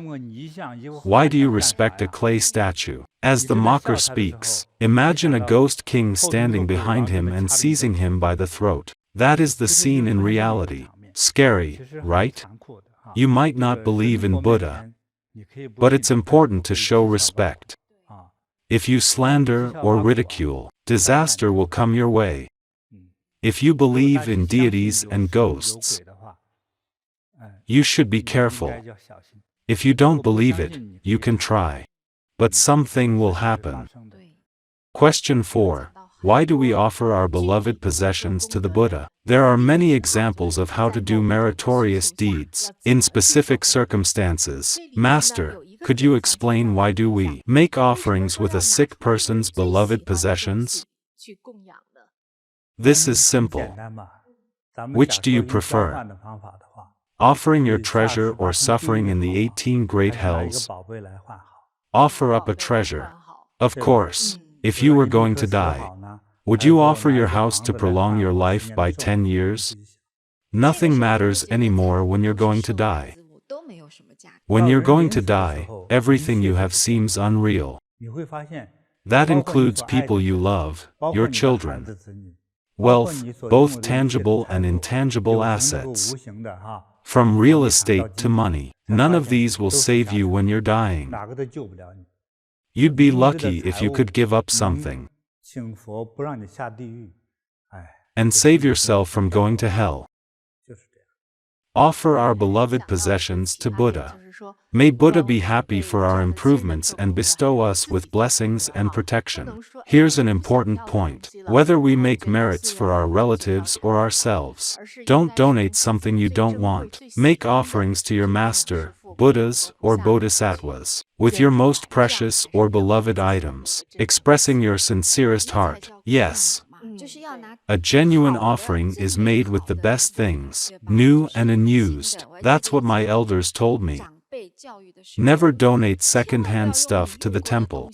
Why do you respect a clay statue? As the mocker speaks, imagine a ghost king standing behind him and seizing him by the throat. That is the scene in reality. Scary, right? You might not believe in Buddha, but it's important to show respect. If you slander or ridicule, disaster will come your way. If you believe in deities and ghosts, you should be careful. If you don't believe it, you can try. But something will happen. Question 4. Why do we offer our beloved possessions to the Buddha? There are many examples of how to do meritorious deeds in specific circumstances. Master, could you explain why do we make offerings with a sick person's beloved possessions? This is simple. Which do you prefer? Offering your treasure or suffering in the 18 great hells? Offer up a treasure. Of course, if you were going to die, would you offer your house to prolong your life by 10 years? Nothing matters anymore when you're going to die. When you're going to die, everything you have seems unreal. That includes people you love, your children. wealth, both tangible and intangible assets. From real estate to money, none of these will save you when you're dying. You'd be lucky if you could give up something and save yourself from going to hell. Offer our beloved possessions to Buddha. May Buddha be happy for our improvements and bestow us with blessings and protection. Here's an important point. Whether we make merits for our relatives or ourselves, don't donate something you don't want. Make offerings to your master, Buddhas, or Bodhisattvas, with your most precious or beloved items, expressing your sincerest heart. Yes. A genuine offering is made with the best things, new and unused. That's what my elders told me. Never donate second-hand stuff to the temple.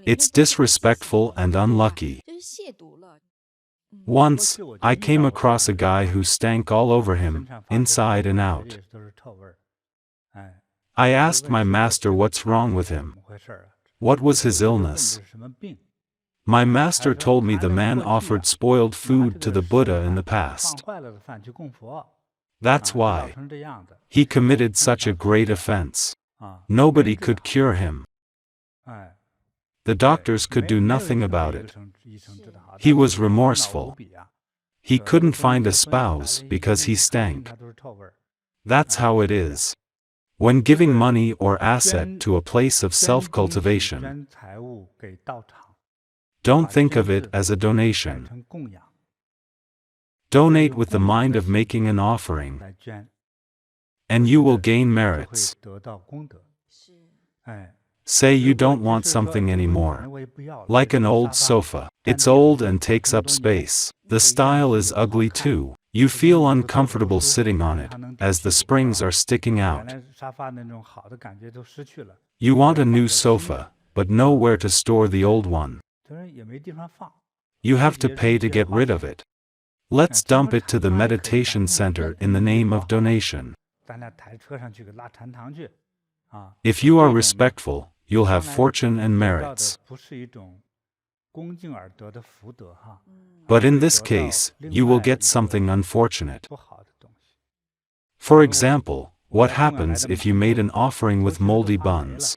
It's disrespectful and unlucky. Once, I came across a guy who stank all over him, inside and out. I asked my master what's wrong with him. What was his illness? My master told me the man offered spoiled food to the Buddha in the past. That's why he committed such a great offense. Nobody could cure him. The doctors could do nothing about it. He was remorseful. He couldn't find a spouse because he stank. That's how it is. When giving money or asset to a place of self-cultivation, don't think of it as a donation. Donate with the mind of making an offering, and you will gain merits. Say you don't want something anymore. Like an old sofa. It's old and takes up space. The style is ugly too. You feel uncomfortable sitting on it, as the springs are sticking out. You want a new sofa, but know where to store the old one. You have to pay to get rid of it. Let's dump it to the meditation center in the name of donation. If you are respectful, you'll have fortune and merits. But in this case, you will get something unfortunate. For example, what happens if you made an offering with moldy buns?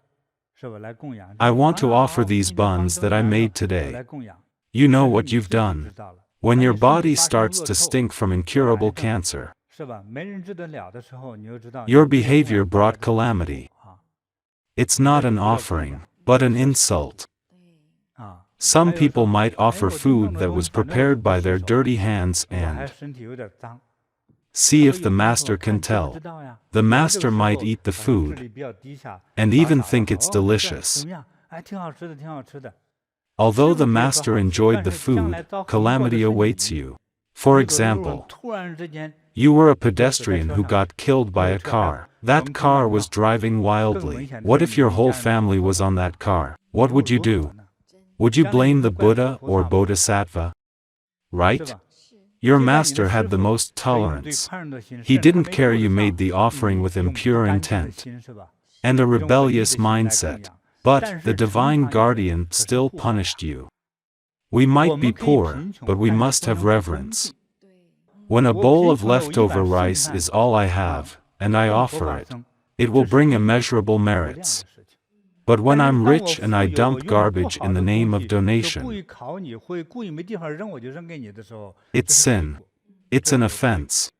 I want to offer these buns that I made today. You know what you've done. When your body starts to stink from incurable cancer, your behavior brought calamity. It's not an offering, but an insult. Some people might offer food that was prepared by their dirty hands and see if the master can tell. The master might eat the food and even think it's delicious. Although the master enjoyed the food, calamity awaits you. For example, you were a pedestrian who got killed by a car. That car was driving wildly. What if your whole family was on that car? What would you do? Would you blame the Buddha or Bodhisattva? Right? Your master had the most tolerance. He didn't care you made the offering with impure intent and a rebellious mindset. But the divine guardian still punished you. We might be poor, but we must have reverence. When a bowl of leftover rice is all I have, and I offer it, it will bring immeasurable merits. But when I'm rich and I dump garbage in the name of donation, it's sin. It's an offense.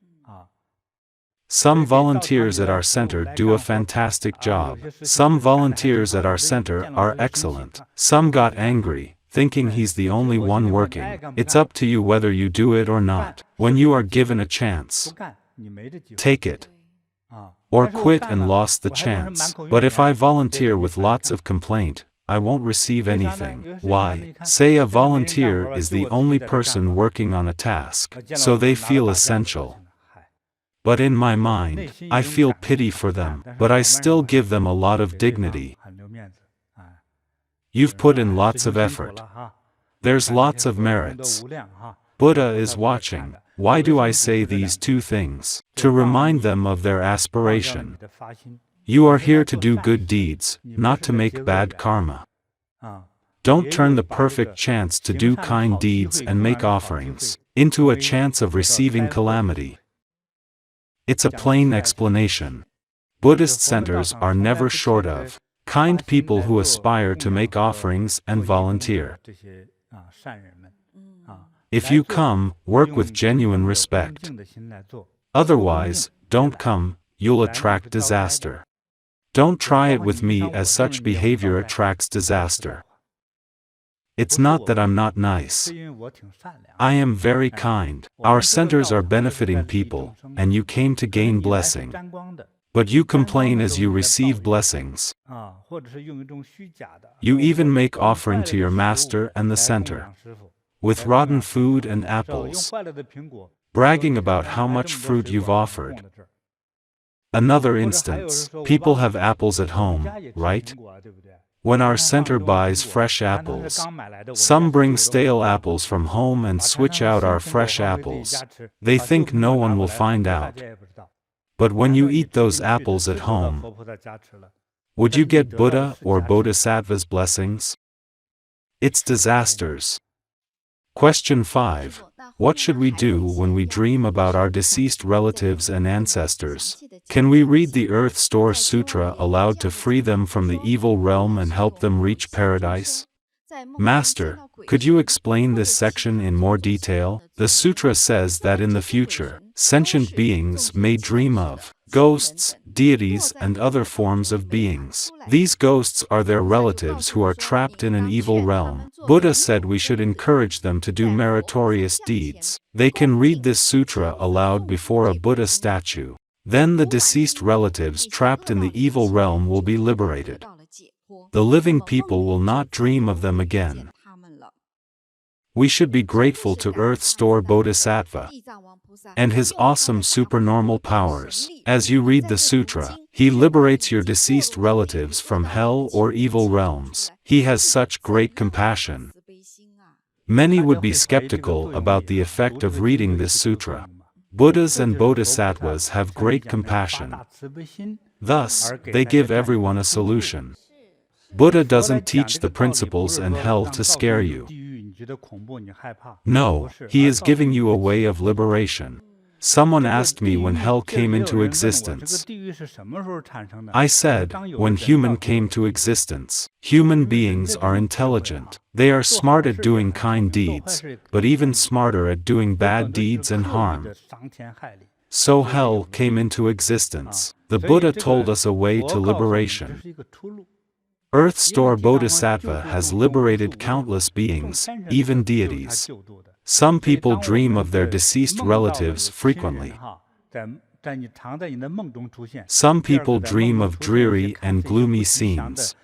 Some volunteers at our center do a fantastic job. Some volunteers at our center are excellent. Some got angry, thinking he's the only one working. It's up to you whether you do it or not. When you are given a chance, take it. Or quit and lost the chance. But if I volunteer with lots of complaint, I won't receive anything. Why? Say a volunteer is the only person working on a task, so they feel essential. But in my mind, I feel pity for them, but I still give them a lot of dignity. You've put in lots of effort. There's lots of merits. Buddha is watching. Why do I say these two things? To remind them of their aspiration. You are here to do good deeds, not to make bad karma. Don't turn the perfect chance to do kind deeds and make offerings into a chance of receiving calamity. It's a plain explanation. Buddhist centers are never short of kind people who aspire to make offerings and volunteer. If you come, work with genuine respect. Otherwise, don't come, you'll attract disaster. Don't try it with me, as such behavior attracts disaster. It's not that I'm not nice. I am very kind. Our centers are benefiting people, and you came to gain blessing. But you complain as you receive blessings. You even make offering to your master and the center, with rotten food and apples, bragging about how much fruit you've offered. Another instance, people have apples at home, right? When our center buys fresh apples, some bring stale apples from home and switch out our fresh apples. They think no one will find out. But when you eat those apples at home, would you get Buddha or Bodhisattva's blessings? It's disasters. Question 5. What should we do when we dream about our deceased relatives and ancestors? Can we read the Earth Store Sutra aloud to free them from the evil realm and help them reach paradise? Master, could you explain this section in more detail? The sutra says that in the future, sentient beings may dream of ghosts, deities, and other forms of beings. These ghosts are their relatives who are trapped in an evil realm. Buddha said we should encourage them to do meritorious deeds. They can read this sutra aloud before a Buddha statue. Then the deceased relatives trapped in the evil realm will be liberated. The living people will not dream of them again. We should be grateful to Earth Store Bodhisattva and his awesome supernormal powers. As you read the sutra, he liberates your deceased relatives from hell or evil realms. He has such great compassion. Many would be skeptical about the effect of reading this sutra. Buddhas and Bodhisattvas have great compassion. Thus, they give everyone a solution. Buddha doesn't teach the principles and hell to scare you. No, he is giving you a way of liberation. Someone asked me when hell came into existence. I said, when human came to existence. Human beings are intelligent. They are smart at doing kind deeds, but even smarter at doing bad deeds and harm. So hell came into existence. The Buddha told us a way to liberation. Earth Store Bodhisattva has liberated countless beings, even deities. Some people dream of their deceased relatives frequently. Some people dream of dreary and gloomy scenes.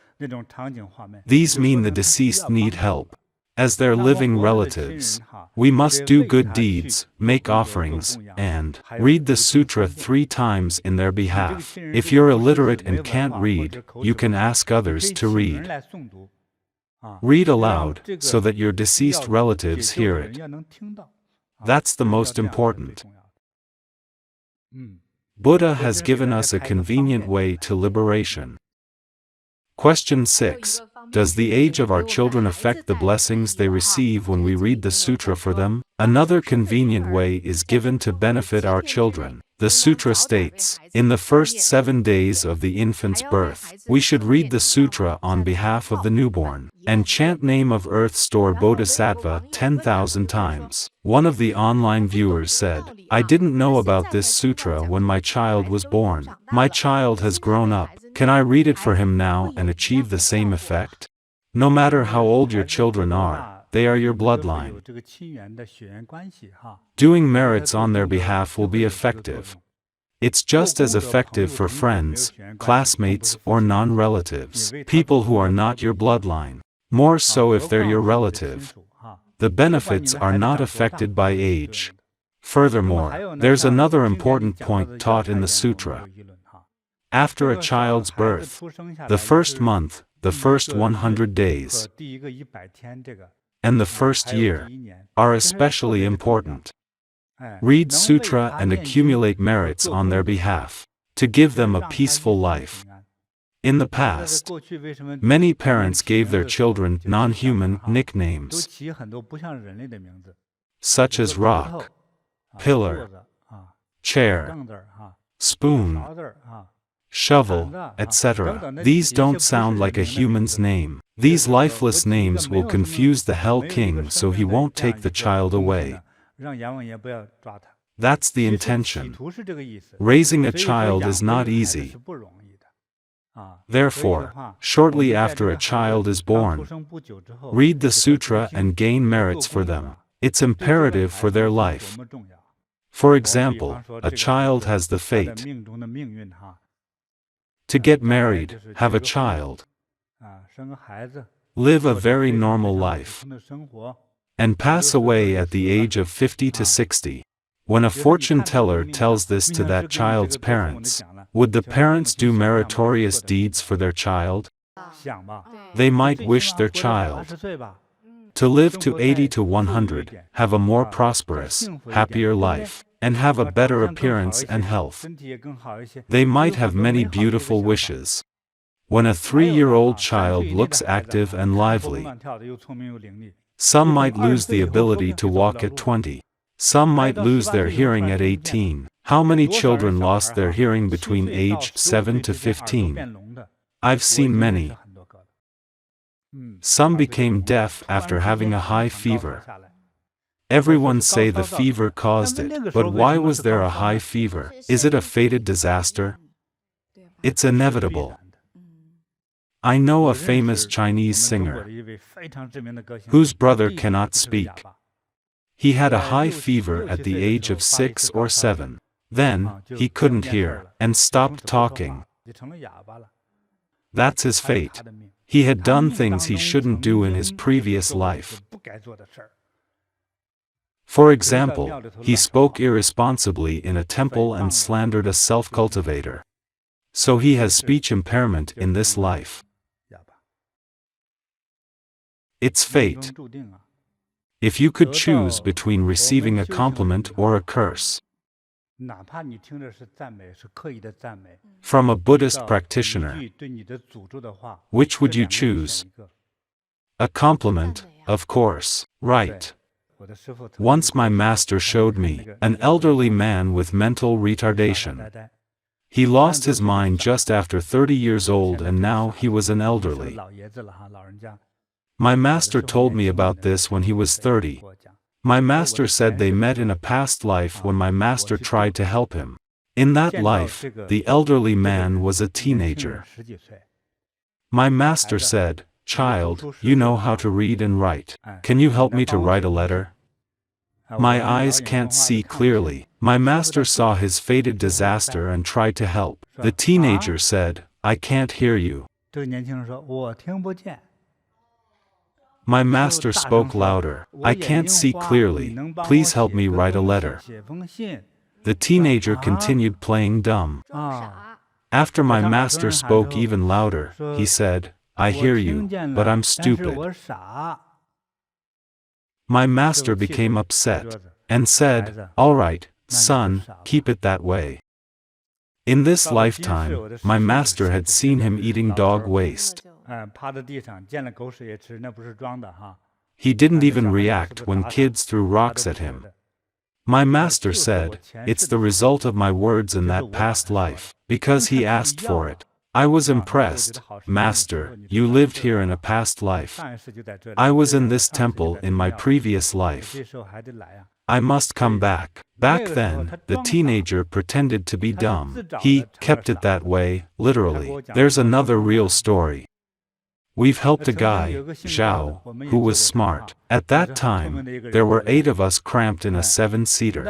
These mean the deceased need help. As their living relatives, we must do good deeds, make offerings, and read the sutra 3 times in their behalf. If you're illiterate and can't read, you can ask others to read. Read aloud, so that your deceased relatives hear it. That's the most important. Buddha has given us a convenient way to liberation. Question 6. Does the age of our children affect the blessings they receive when we read the sutra for them? Another convenient way is given to benefit our children. The sutra states, in the first 7 days of the infant's birth, we should read the sutra on behalf of the newborn, and chant name of Earth Store Bodhisattva 10,000 times. One of the online viewers said, I didn't know about this sutra when my child was born. My child has grown up. Can I read it for him now and achieve the same effect? No matter how old your children are, they are your bloodline. Doing merits on their behalf will be effective. It's just as effective for friends, classmates, or non-relatives, people who are not your bloodline. More so if they're your relative. The benefits are not affected by age. Furthermore, there's another important point taught in the sutra. After a child's birth, the first month, the first 100 days, and the first year are especially important. Read sutra and accumulate merits on their behalf, to give them a peaceful life. In the past, many parents gave their children non-human nicknames, such as rock, pillar, chair, spoon, shovel, etc. These don't sound like a human's name. These lifeless names will confuse the Hell King so he won't take the child away. That's the intention. Raising a child is not easy. Therefore, shortly after a child is born, read the Sutra and gain merits for them. It's imperative for their life. For example, a child has the fate to get married, have a child, live a very normal life, and pass away at the age of 50 to 60. When a fortune teller tells this to that child's parents, would the parents do meritorious deeds for their child? They might wish their child to live to 80 to 100, have a more prosperous, happier life, and have a better appearance and health. They might have many beautiful wishes. When a 3-year-old child looks active and lively, some might lose the ability to walk at 20. Some might lose their hearing at 18. How many children lost their hearing between age 7 to 15? I've seen many. Some became deaf after having a high fever. Everyone say the fever caused it, but why was there a high fever? Is it a fated disaster? It's inevitable. I know a famous Chinese singer whose brother cannot speak. He had a high fever at the age of 6 or 7. Then, he couldn't hear, and stopped talking. That's his fate. He had done things he shouldn't do in his previous life. For example, he spoke irresponsibly in a temple and slandered a self-cultivator. So he has speech impairment in this life. It's fate. If you could choose between receiving a compliment or a curse from a Buddhist practitioner, which would you choose? A compliment, of course, right? Once my master showed me an elderly man with mental retardation. He lost his mind just after 30 years old and now he was an elderly. My master told me about this when he was 30. My master said they met in a past life when my master tried to help him. In that life, the elderly man was a teenager. My master said, "Child, you know how to read and write. Can you help me to write a letter? My eyes can't see clearly." My master saw his fated disaster and tried to help. The teenager said, "I can't hear you." My master spoke louder, "I can't see clearly, please help me write a letter." The teenager continued playing dumb. After my master spoke even louder, he said, "I hear you, but I'm stupid." My master became upset, and said, "All right, son, keep it that way." In this lifetime, my master had seen him eating dog waste. He didn't even react when kids threw rocks at him. My master said, "It's the result of my words in that past life, because he asked for it." I was impressed. "Master, you lived here in a past life. I was in this temple in my previous life. I must come back." Back then, the teenager pretended to be dumb. He kept it that way, literally. There's another real story. We've helped a guy, Zhao, who was smart. At that time, there were 8 of us cramped in a 7-seater.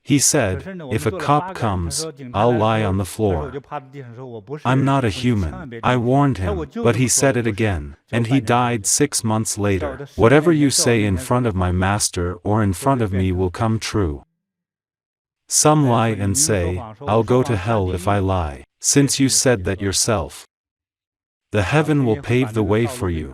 He said, "If a cop comes, I'll lie on the floor." I'm not a human, I warned him, but he said it again, and he died 6 months later. Whatever you say in front of my master or in front of me will come true. Some lie and say, "I'll go to hell if I lie." Since you said that yourself, the heaven will pave the way for you.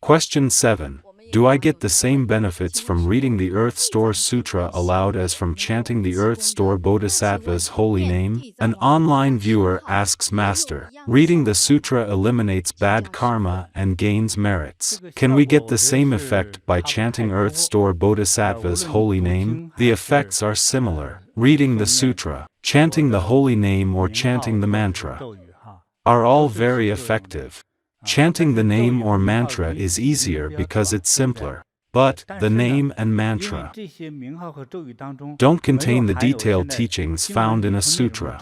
Question 7. Do I get the same benefits from reading the Earth Store Sutra aloud as from chanting the Earth Store Bodhisattva's holy name? An online viewer asks Master, reading the sutra eliminates bad karma and gains merits. Can we get the same effect by chanting Earth Store Bodhisattva's holy name? The effects are similar. Reading the sutra, chanting the holy name or chanting the mantra are all very effective. Chanting the name or mantra is easier because it's simpler. But the name and mantra don't contain the detailed teachings found in a sutra.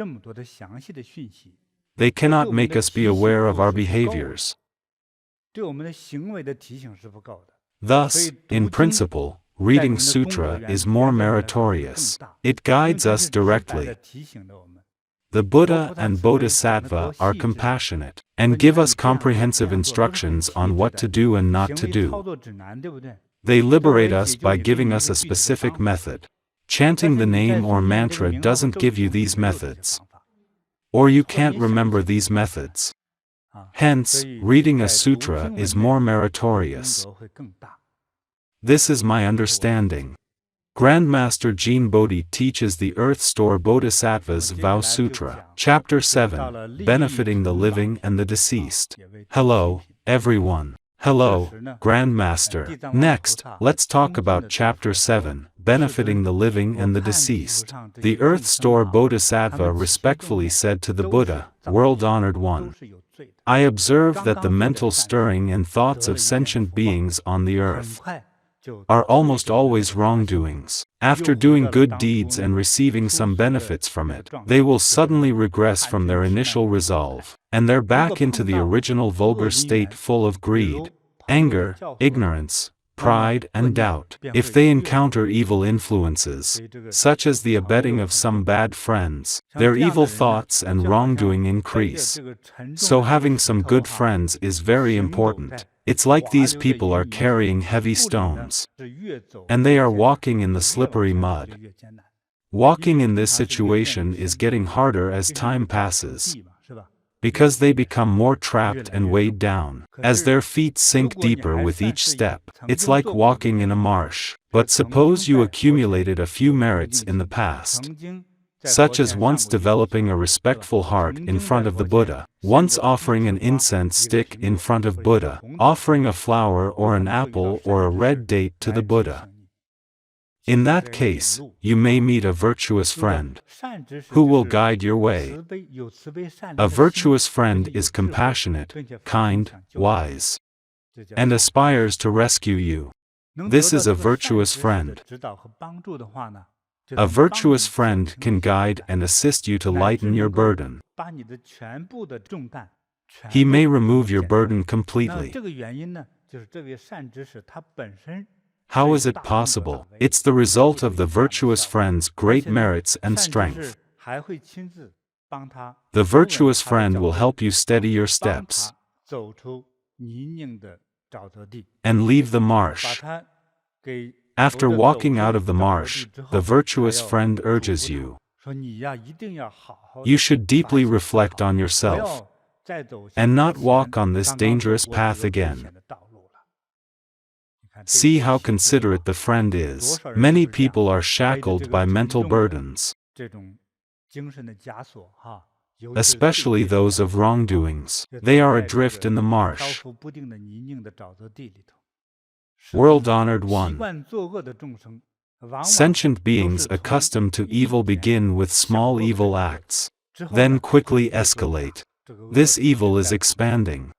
They cannot make us be aware of our behaviors. Thus, in principle, reading sutra is more meritorious. It guides us directly. The Buddha and Bodhisattva are compassionate and give us comprehensive instructions on what to do and not to do. They liberate us by giving us a specific method. Chanting the name or mantra doesn't give you these methods. Or you can't remember these methods. Hence, reading a sutra is more meritorious. This is my understanding. Grandmaster JinBodhi teaches the Earth Store Bodhisattva's Vow Sutra, Chapter 7, Benefiting the Living and the Deceased. Hello, everyone. Hello, Grandmaster. Next, let's talk about Chapter 7, Benefiting the Living and the Deceased. The Earth Store Bodhisattva respectfully said to the Buddha, World-Honored One, I observe that the mental stirring and thoughts of sentient beings on the earth are almost always wrongdoings. After doing good deeds and receiving some benefits from it, they will suddenly regress from their initial resolve, and they're back into the original vulgar state full of greed, anger, ignorance, pride and doubt. If they encounter evil influences, such as the abetting of some bad friends, their evil thoughts and wrongdoing increase. So having some good friends is very important. It's like these people are carrying heavy stones, and they are walking in the slippery mud. Walking in this situation is getting harder as time passes, because they become more trapped and weighed down. As their feet sink deeper with each step, it's like walking in a marsh. But suppose you accumulated a few merits in the past, such as once developing a respectful heart in front of the Buddha, once offering an incense stick in front of Buddha, offering a flower or an apple or a red date to the Buddha. In that case, you may meet a virtuous friend who will guide your way. A virtuous friend is compassionate, kind, wise, and aspires to rescue you. This is a virtuous friend. A virtuous friend can guide and assist you to lighten your burden. He may remove your burden completely. How is it possible? It's the result of the virtuous friend's great merits and strength. The virtuous friend will help you steady your steps and leave the marsh. After walking out of the marsh, the virtuous friend urges you. You should deeply reflect on yourself and not walk on this dangerous path again. See how considerate the friend is. Many people are shackled by mental burdens, especially those of wrongdoings. They are adrift in the marsh. World-honored one. Sentient beings accustomed to evil begin with small evil acts, then quickly escalate. This evil is expanding.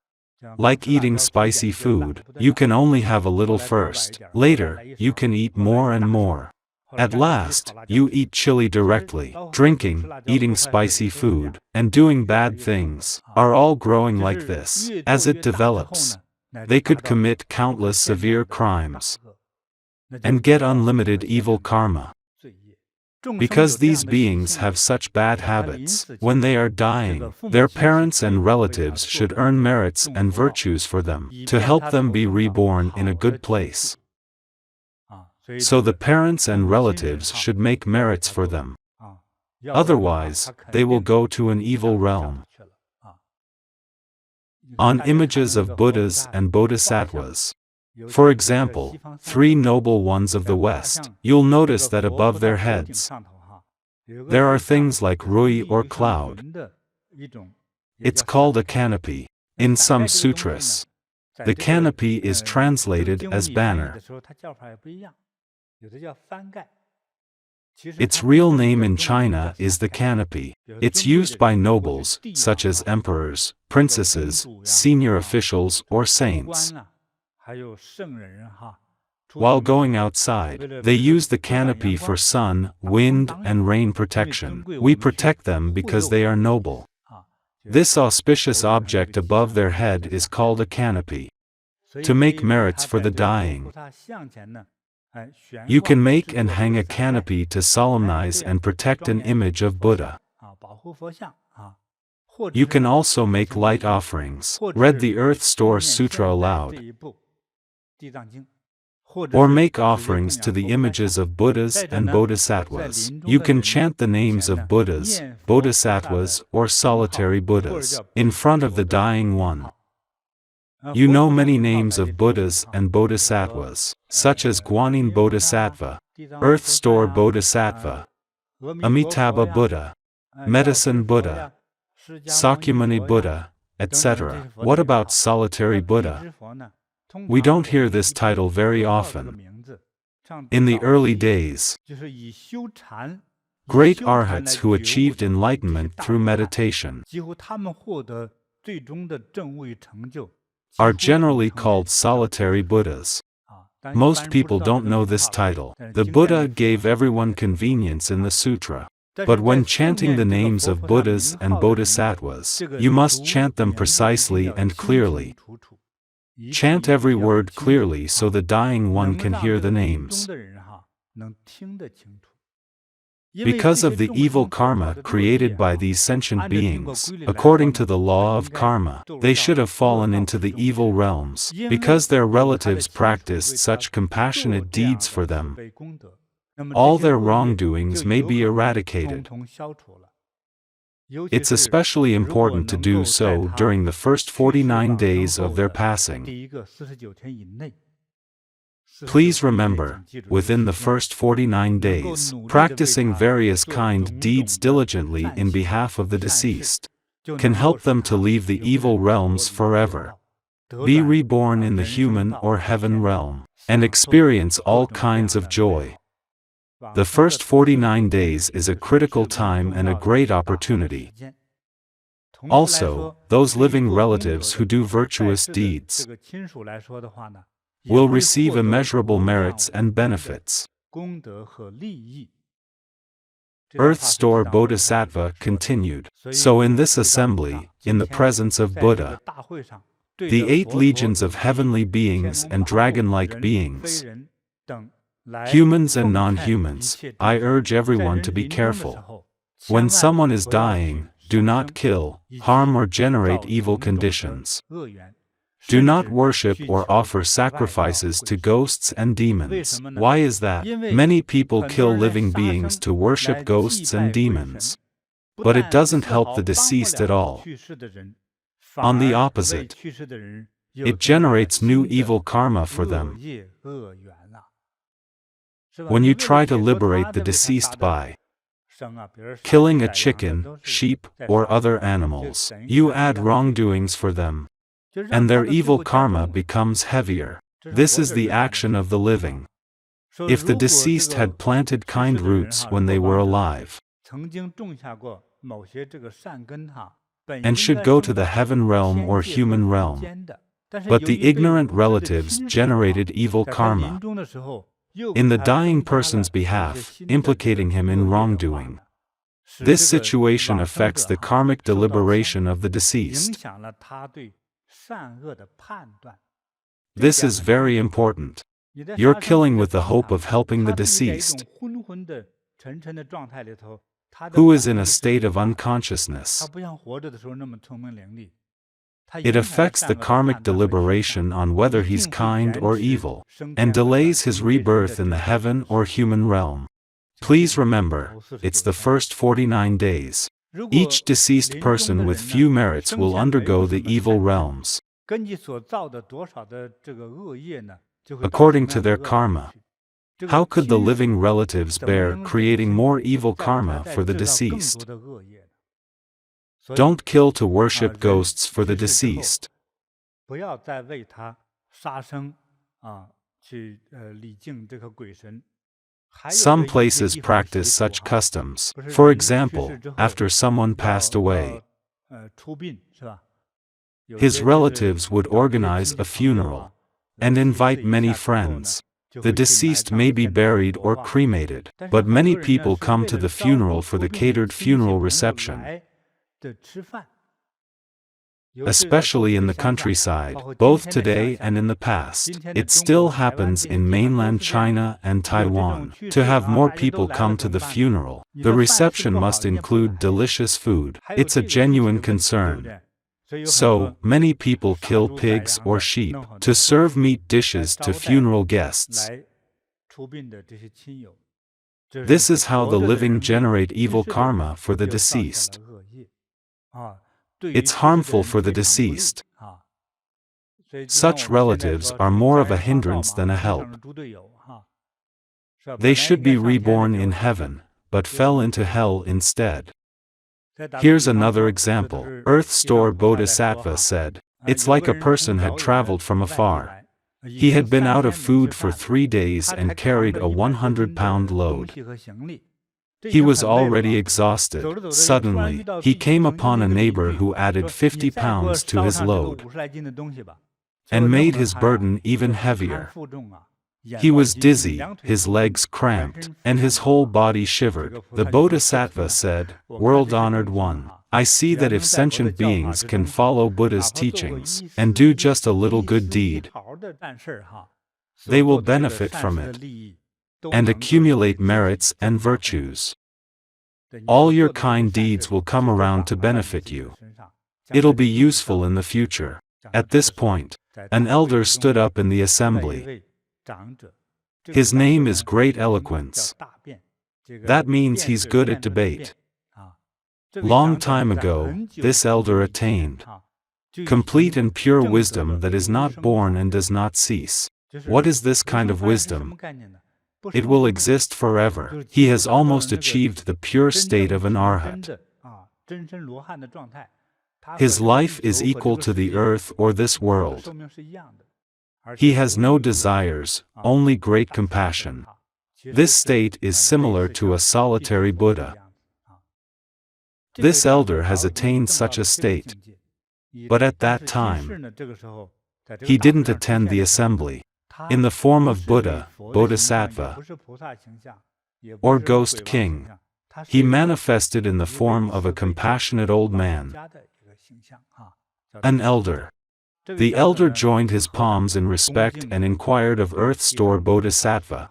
Like eating spicy food, you can only have a little first. Later, you can eat more and more. At last, you eat chili directly. Drinking, eating spicy food, and doing bad things are all growing like this. As it develops, they could commit countless severe crimes and get unlimited evil karma. Because these beings have such bad habits, when they are dying, their parents and relatives should earn merits and virtues for them, to help them be reborn in a good place. So the parents and relatives should make merits for them. Otherwise, they will go to an evil realm. On images of Buddhas and Bodhisattvas. For example, 3 noble ones of the West, you'll notice that above their heads, there are things like rui or cloud. It's called a canopy. In some sutras, the canopy is translated as banner. Its real name in China is the canopy. It's used by nobles, such as emperors, princesses, senior officials, or saints. While going outside, they use the canopy for sun, wind, and rain protection. We protect them because they are noble. This auspicious object above their head is called a canopy. To make merits for the dying, you can make and hang a canopy to solemnize and protect an image of Buddha. You can also make light offerings, read the Earth Store Sutra aloud, or make offerings to the images of Buddhas and Bodhisattvas. You can chant the names of Buddhas, Bodhisattvas, or solitary Buddhas in front of the dying one. You know many names of Buddhas and Bodhisattvas, such as Guanyin Bodhisattva, Earth Store Bodhisattva, Amitabha Buddha, Medicine Buddha, Sakyamuni Buddha, etc. What about solitary Buddha? We don't hear this title very often. In the early days, great arhats who achieved enlightenment through meditation are generally called solitary Buddhas. Most people don't know this title. The Buddha gave everyone convenience in the sutra. But when chanting the names of Buddhas and Bodhisattvas, you must chant them precisely and clearly. Chant every word clearly so the dying one can hear the names. Because of the evil karma created by these sentient beings, according to the law of karma, they should have fallen into the evil realms, because their relatives practiced such compassionate deeds for them. All their wrongdoings may be eradicated. It's especially important to do so during the first 49 days of their passing. Please remember, within the first 49 days, practicing various kind deeds diligently in behalf of the deceased can help them to leave the evil realms forever, be reborn in the human or heaven realm, and experience all kinds of joy. The first 49 days is a critical time and a great opportunity. Also, those living relatives who do virtuous deeds will receive immeasurable merits and benefits. Earth Store Bodhisattva continued. So in this assembly, in the presence of Buddha, the 8 legions of heavenly beings and dragon-like beings, humans and non-humans, I urge everyone to be careful. When someone is dying, do not kill, harm or generate evil conditions. Do not worship or offer sacrifices to ghosts and demons. Why is that? Many people kill living beings to worship ghosts and demons. But it doesn't help the deceased at all. On the opposite, it generates new evil karma for them. When you try to liberate the deceased by killing a chicken, sheep, or other animals, you add wrongdoings for them, and their evil karma becomes heavier. This is the action of the living. If the deceased had planted kind roots when they were alive, and should go to the heaven realm or human realm, but the ignorant relatives generated evil karma in the dying person's behalf, implicating him in wrongdoing. This situation affects the karmic deliberation of the deceased. This is very important. You're killing with the hope of helping the deceased, who is in a state of unconsciousness. It affects the karmic deliberation on whether he's kind or evil, and delays his rebirth in the heaven or human realm. Please remember, it's the first 49 days. Each deceased person with few merits will undergo the evil realms. according to their karma. How could the living relatives bear creating more evil karma for the deceased? Don't kill to worship ghosts for the deceased. Some places practice such customs. For example, after someone passed away, his relatives would organize a funeral and invite many friends. The deceased may be buried or cremated, but many people come to the funeral for the catered funeral reception. Especially in the countryside, both today and in the past, it still happens in mainland China and Taiwan. To have more people come to the funeral, the reception must include delicious food. It's a genuine concern. So, many people kill pigs or sheep to serve meat dishes to funeral guests. This is how the living generate evil karma for the deceased. It's harmful for the deceased. Such relatives are more of a hindrance than a help. They should be reborn in heaven, but fell into hell instead. Here's another example. Earth Store Bodhisattva said, "It's like a person had traveled from afar. He had been out of food for 3 days and carried a 100-pound load. He was already exhausted. Suddenly, he came upon a neighbor who added 50 pounds to his load and made his burden even heavier. He was dizzy, his legs cramped, and his whole body shivered." The Bodhisattva said, "World-honored one, I see that if sentient beings can follow Buddha's teachings and do just a little good deed, they will benefit from it and accumulate merits and virtues. All your kind deeds will come around to benefit you. It'll be useful in the future." At this point, an elder stood up in the assembly. His name is Great Eloquence. That means he's good at debate. Long time ago, this elder attained complete and pure wisdom that is not born and does not cease. What is this kind of wisdom? It will exist forever. He has almost achieved the pure state of an arhat. His life is equal to the earth or this world. He has no desires, only great compassion. This state is similar to a solitary Buddha. This elder has attained such a state. But at that time, he didn't attend the assembly. In the form of Buddha, Bodhisattva, or Ghost King, he manifested in the form of a compassionate old man, an elder. The elder joined his palms in respect and inquired of Earth Store Bodhisattva,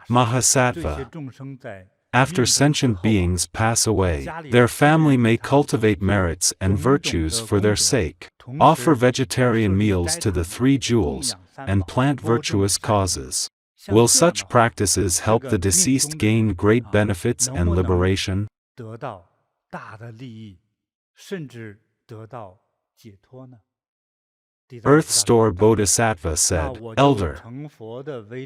Mahasattva, after sentient beings pass away, their family may cultivate merits and virtues for their sake, offer vegetarian meals to the 3 jewels, and plant virtuous causes. Will such practices help the deceased gain great benefits and liberation? Earth Store Bodhisattva said, "Elder,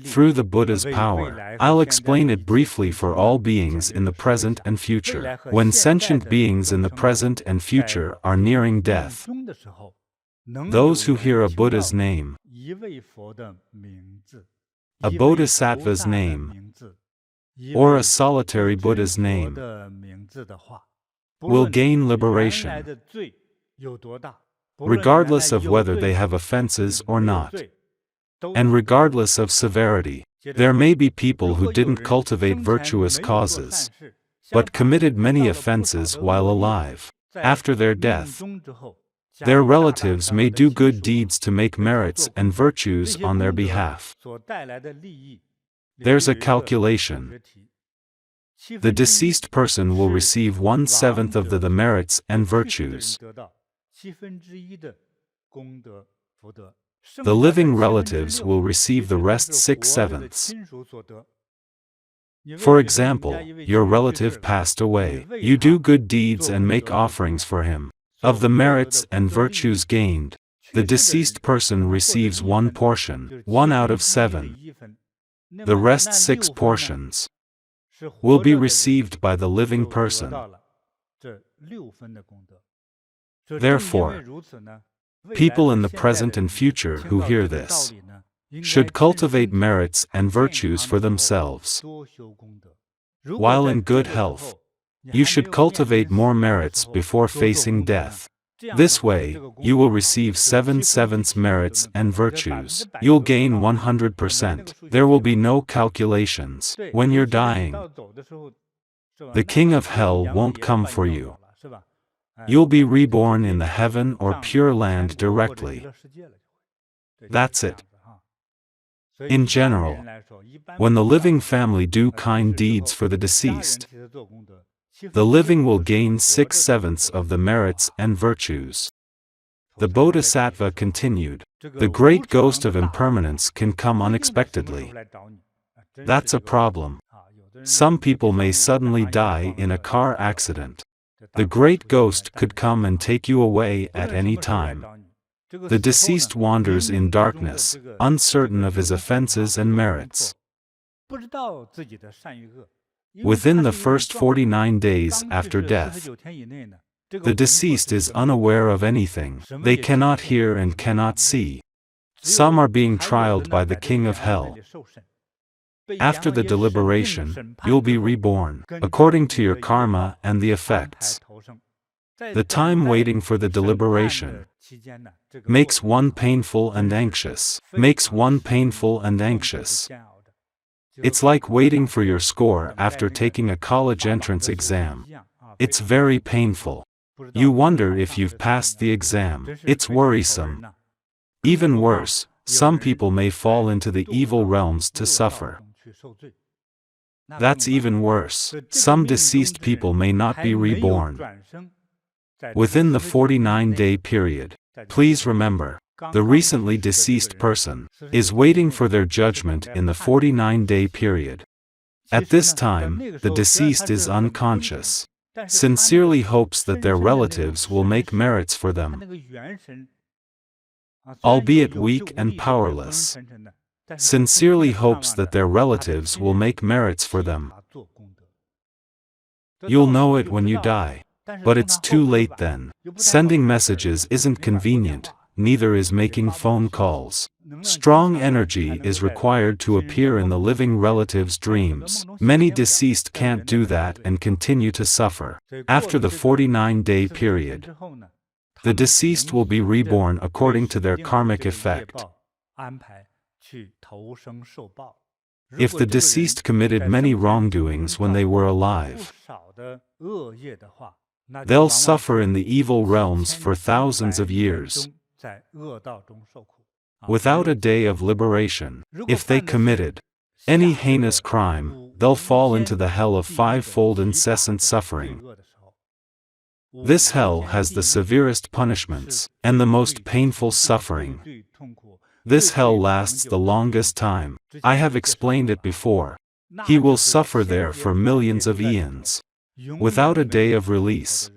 through the Buddha's power, I'll explain it briefly for all beings in the present and future. When sentient beings in the present and future are nearing death, those who hear a Buddha's name, a Bodhisattva's name, or a solitary Buddha's name, will gain liberation, regardless of whether they have offenses or not, and regardless of severity. There may be people who didn't cultivate virtuous causes, but committed many offenses while alive. After their death, their relatives may do good deeds to make merits and virtues on their behalf. There's a calculation. The deceased person will receive 1/7 of the merits and virtues. The living relatives will receive the rest 6/7. For example, your relative passed away. You do good deeds and make offerings for him. Of the merits and virtues gained, The deceased person receives one portion, 1 out of 7. The rest 6 portions will be received by the living person. Therefore, people in the present and future who hear this should cultivate merits and virtues for themselves. While in good health, you should cultivate more merits before facing death. This way, you will receive 7/7 merits and virtues. You'll gain 100%. There will be no calculations. When you're dying, the king of hell won't come for you. You'll be reborn in the heaven or pure land directly. That's it. In general, when the living family do kind deeds for the deceased, the living will gain 6/7 of the merits and virtues. The Bodhisattva continued, the great ghost of impermanence can come unexpectedly. That's a problem. Some people may suddenly die in a car accident. The great ghost could come and take you away at any time. The deceased wanders in darkness, uncertain of his offenses and merits. Within the first 49 days after death, the deceased is unaware of anything. They cannot hear and cannot see. Some are being trialed by the king of hell. After the deliberation, you'll be reborn, according to your karma and the effects. The time waiting for the deliberation makes one painful and anxious. It's like waiting for your score after taking a college entrance exam. It's very painful. You wonder if you've passed the exam. It's worrisome. Even worse, some people may fall into the evil realms to suffer. That's even worse. Some deceased people may not be reborn. Within the 49-day period, please remember, the recently deceased person is waiting for their judgment in the 49-day period. At this time, the deceased is unconscious, sincerely hopes that their relatives will make merits for them, albeit weak and powerless. Sincerely hopes that their relatives will make merits for them. You'll know it when you die, but it's too late then. Sending messages isn't convenient, neither is making phone calls. Strong energy is required to appear in the living relative's dreams. Many deceased can't do that and continue to suffer. After the 49-day period, the deceased will be reborn according to their karmic effect. If the deceased committed many wrongdoings when they were alive, they'll suffer in the evil realms for thousands of years, without a day of liberation. If they committed any heinous crime, they'll fall into the hell of 5-fold incessant suffering. This hell has the severest punishments, and the most painful suffering. This hell lasts the longest time. I have explained it before. He will suffer there for millions of eons, without a day of release.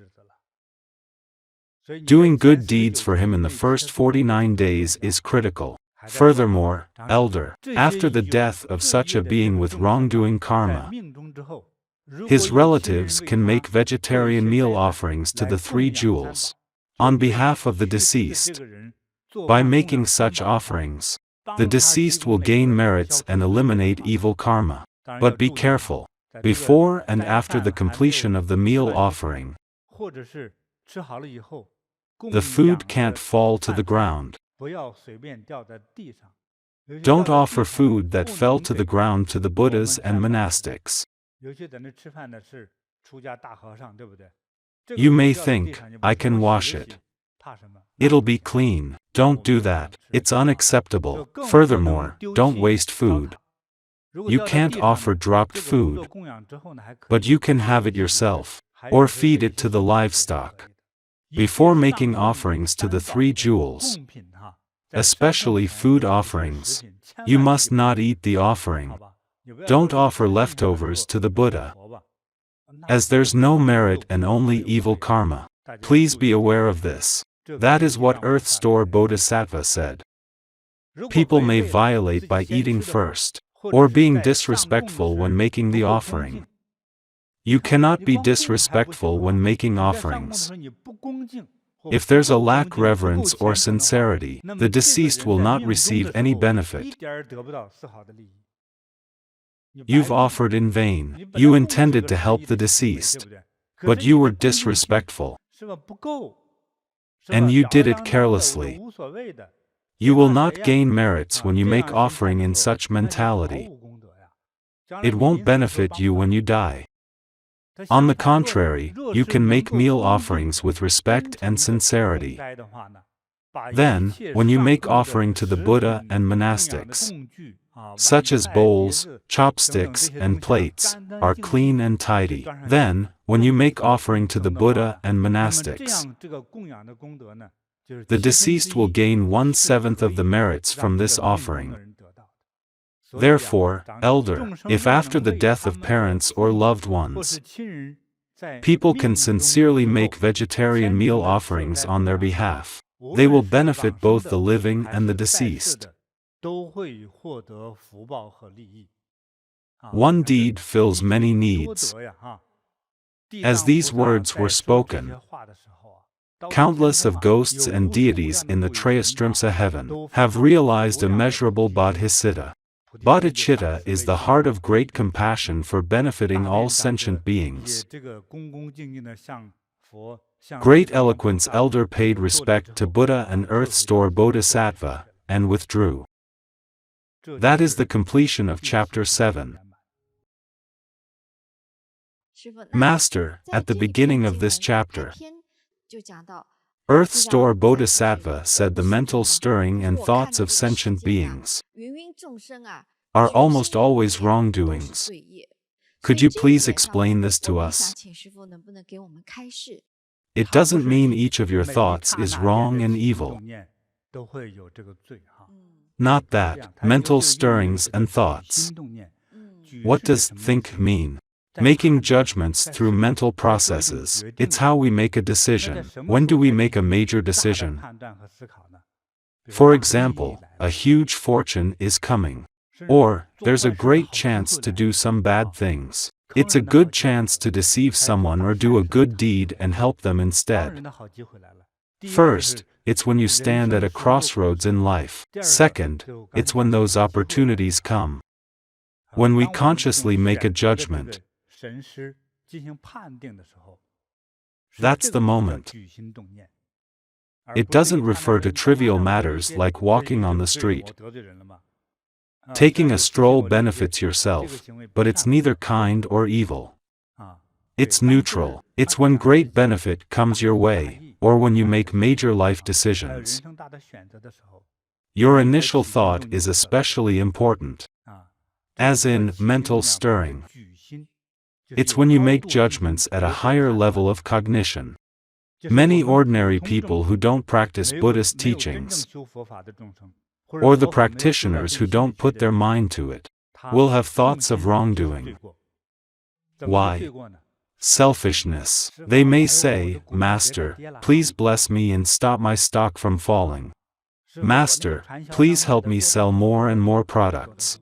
Doing good deeds for him in the first 49 days is critical. Furthermore, elder, after the death of such a being with wrongdoing karma, his relatives can make vegetarian meal offerings to the 3 jewels on behalf of the deceased. By making such offerings, the deceased will gain merits and eliminate evil karma. But be careful. Before and after the completion of the meal offering, the food can't fall to the ground. Don't offer food that fell to the ground to the Buddhas and monastics. You may think, I can wash it. It'll be clean. Don't do that. It's unacceptable. Furthermore, don't waste food. You can't offer dropped food, but you can have it yourself, or feed it to the livestock. Before making offerings to the 3 jewels, especially food offerings, you must not eat the offering. Don't offer leftovers to the Buddha, as there's no merit and only evil karma. Please be aware of this. That is what Earth Store Bodhisattva said. People may violate by eating first, or being disrespectful when making the offering. You cannot be disrespectful when making offerings. If there's a lack reverence or sincerity, the deceased will not receive any benefit. You've offered in vain. You intended to help the deceased, but you were disrespectful, and you did it carelessly. You will not gain merits when you make offering in such mentality. It won't benefit you when you die. On the contrary, you can make meal offerings with respect and sincerity. Then, when you make offering to the Buddha and monastics, such as bowls, chopsticks, and plates, are clean and tidy. Then, when you make offering to the Buddha and monastics, the deceased will gain 1/7 of the merits from this offering. Therefore, elder, if after the death of parents or loved ones, people can sincerely make vegetarian meal offerings on their behalf, they will benefit both the living and the deceased. One deed fills many needs. As these words were spoken, countless of ghosts and deities in the Trayastrimsa heaven have realized immeasurable bodhicitta. Bodhicitta is the heart of great compassion for benefiting all sentient beings. Great eloquence elder paid respect to Buddha and Earth Store Bodhisattva, and withdrew. That is the completion of chapter 7. Master, at the beginning of this chapter, Earth Store Bodhisattva said the mental stirring and thoughts of sentient beings are almost always wrongdoings. Could you please explain this to us? It doesn't mean each of your thoughts is wrong and evil. Not that, mental stirrings and thoughts. What does think mean? Making judgments through mental processes, it's how we make a decision. When do we make a major decision? For example, a huge fortune is coming. Or, there's a great chance to do some bad things. It's a good chance to deceive someone or do a good deed and help them instead. First, it's when you stand at a crossroads in life. Second, it's when those opportunities come. When we consciously make a judgment, that's the moment. It doesn't refer to trivial matters like walking on the street. Taking a stroll benefits yourself, but it's neither kind or evil. It's neutral. It's when great benefit comes your way, or when you make major life decisions. Your initial thought is especially important. As in, mental stirring. It's when you make judgments at a higher level of cognition. Many ordinary people who don't practice Buddhist teachings, or the practitioners who don't put their mind to it, will have thoughts of wrongdoing. Why? Selfishness. They may say, Master, please bless me and stop my stock from falling. Master, please help me sell more and more products.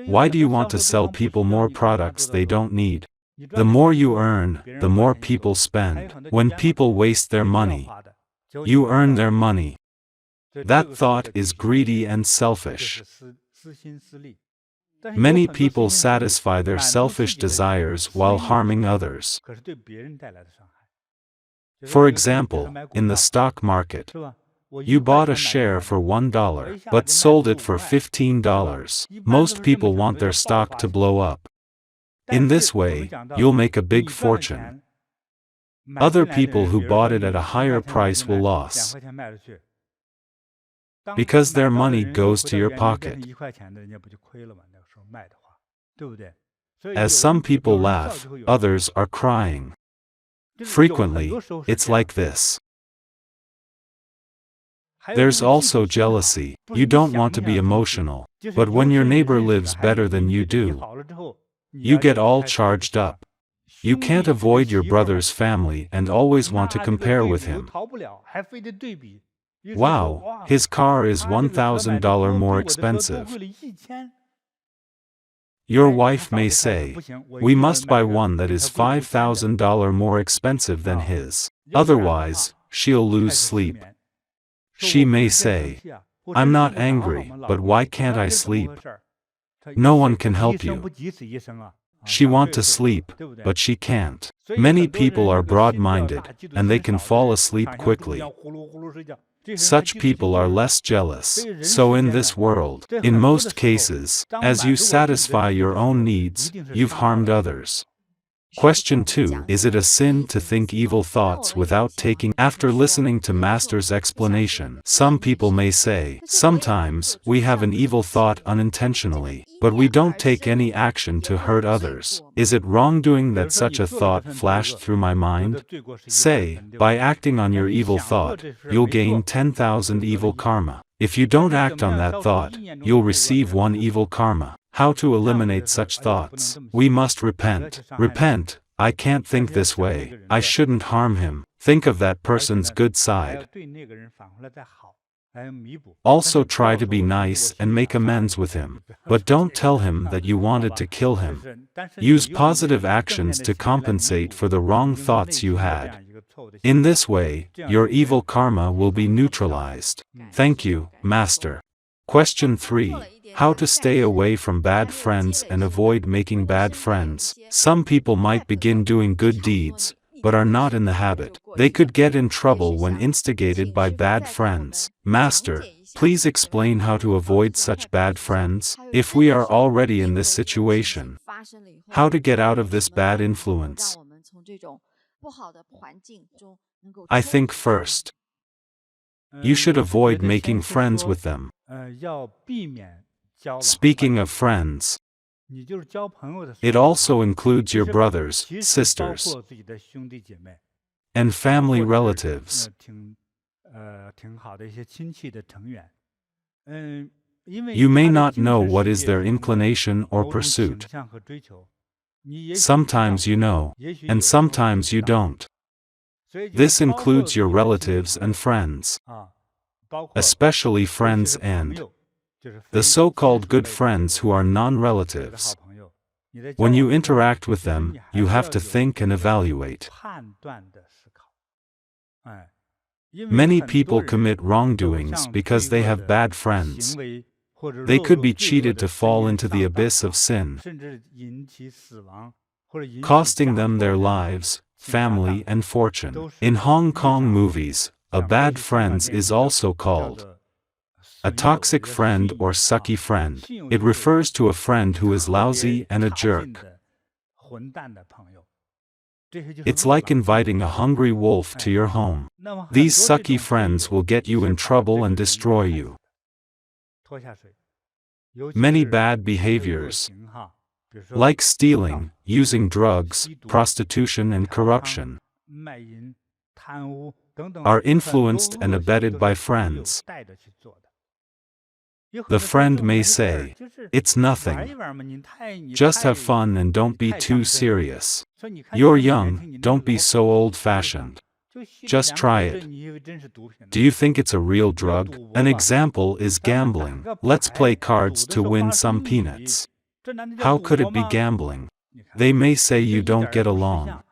Why do you want to sell people more products they don't need? The more you earn, the more people spend. When people waste their money, you earn their money. That thought is greedy and selfish. Many people satisfy their selfish desires while harming others. For example, in the stock market, you bought a share for $1, but sold it for $15. Most people want their stock to blow up. In this way, you'll make a big fortune. Other people who bought it at a higher price will lose, because their money goes to your pocket. As some people laugh, others are crying. Frequently, it's like this. There's also jealousy. You don't want to be emotional, but when your neighbor lives better than you do, you get all charged up. You can't avoid your brother's family and always want to compare with him. Wow, his car is $1,000 more expensive. Your wife may say, we must buy one that is $5,000 more expensive than his. Otherwise, she'll lose sleep. She may say, I'm not angry, but why can't I sleep? No one can help you. She wants to sleep, but she can't. Many people are broad-minded, and they can fall asleep quickly. Such people are less jealous. So in this world, in most cases, as you satisfy your own needs, you've harmed others. Question 2. Is it a sin to think evil thoughts without taking? After listening to Master's explanation, some people may say, sometimes we have an evil thought unintentionally, but we don't take any action to hurt others. Is it wrongdoing that such a thought flashed through my mind? Say, by acting on your evil thought, you'll gain 10,000 evil karma. If you don't act on that thought, you'll receive 1 evil karma. How to eliminate such thoughts? We must repent. Repent, I can't think this way. I shouldn't harm him. Think of that person's good side. Also try to be nice and make amends with him. But don't tell him that you wanted to kill him. Use positive actions to compensate for the wrong thoughts you had. In this way, your evil karma will be neutralized. Thank you, Master. Question 3. How to stay away from bad friends and avoid making bad friends. Some people might begin doing good deeds, but are not in the habit. They could get in trouble when instigated by bad friends. Master, please explain how to avoid such bad friends. If we are already in this situation, how to get out of this bad influence? I think first, you should avoid making friends with them. Speaking of friends, it also includes your brothers, sisters, and family relatives. You may not know what is their inclination or pursuit. Sometimes you know, and sometimes you don't. This includes your relatives and friends, especially friends and the so-called good friends who are non-relatives. When you interact with them, you have to think and evaluate. Many people commit wrongdoings because they have bad friends. They could be cheated to fall into the abyss of sin, costing them their lives, family and fortune. In Hong Kong movies, a bad friend is also called a toxic friend or sucky friend. It refers to a friend who is lousy and a jerk. It's like inviting a hungry wolf to your home. These sucky friends will get you in trouble and destroy you. Many bad behaviors, like stealing, using drugs, prostitution and corruption, are influenced and abetted by friends. The friend may say, it's nothing. Just have fun and don't be too serious. You're young, don't be so old-fashioned. Just try it. Do you think it's a real drug? An example is gambling. Let's play cards to win some peanuts. How could it be gambling? They may say you don't get along,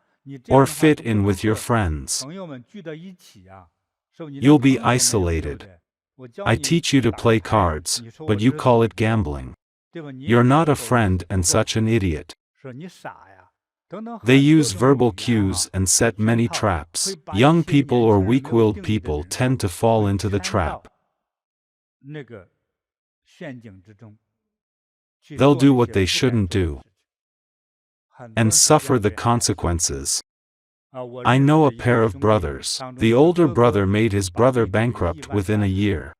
or fit in with your friends. You'll be isolated. I teach you to play cards, but you call it gambling. You're not a friend and such an idiot. They use verbal cues and set many traps. Young people or weak-willed people tend to fall into the trap. They'll do what they shouldn't do and suffer the consequences. I know a pair of brothers. The older brother made his brother bankrupt within a year.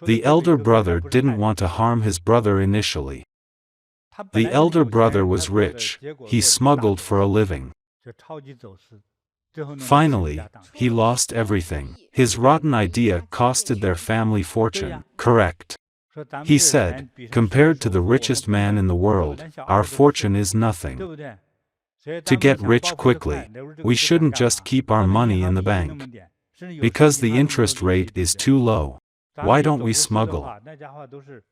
The elder brother didn't want to harm his brother initially. The elder brother was rich. He smuggled for a living. Finally, he lost everything. His rotten idea costed their family fortune. Correct. He said, compared to the richest man in the world, our fortune is nothing. To get rich quickly, we shouldn't just keep our money in the bank. Because the interest rate is too low. Why don't we smuggle?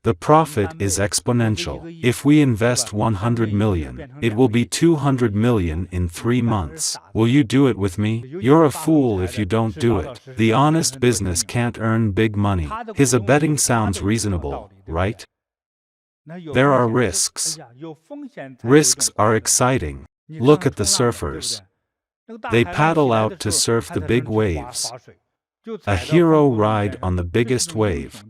The profit is exponential. If we invest 100 million, it will be 200 million in 3 months. Will you do it with me? You're a fool if you don't do it. The honest business can't earn big money. His abetting sounds reasonable, right? There are risks. Risks are exciting. Look at the surfers. They paddle out to surf the big waves. A hero ride on the biggest wave.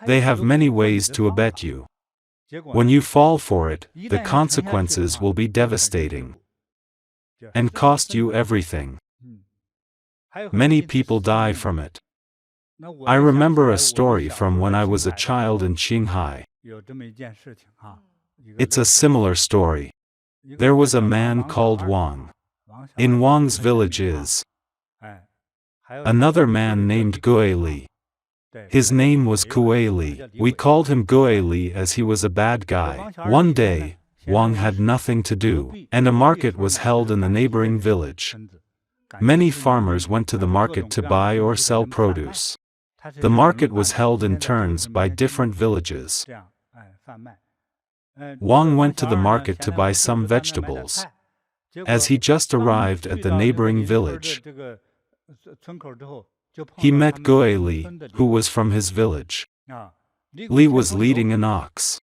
They have many ways to abet you. When you fall for it, the consequences will be devastating and cost you everything. Many people die from it. I remember a story from when I was a child in Shanghai. It's a similar story. There was a man called Wang. In Wang's village is another man named Gui Li. His name was Gui Li. We called him Gui Li as he was a bad guy. One day, Wang had nothing to do, and a market was held in the neighboring village. Many farmers went to the market to buy or sell produce. The market was held in turns by different villages. Wang went to the market to buy some vegetables. As he just arrived at the neighboring village, he met Gui Li, who was from his village. Li was leading an ox.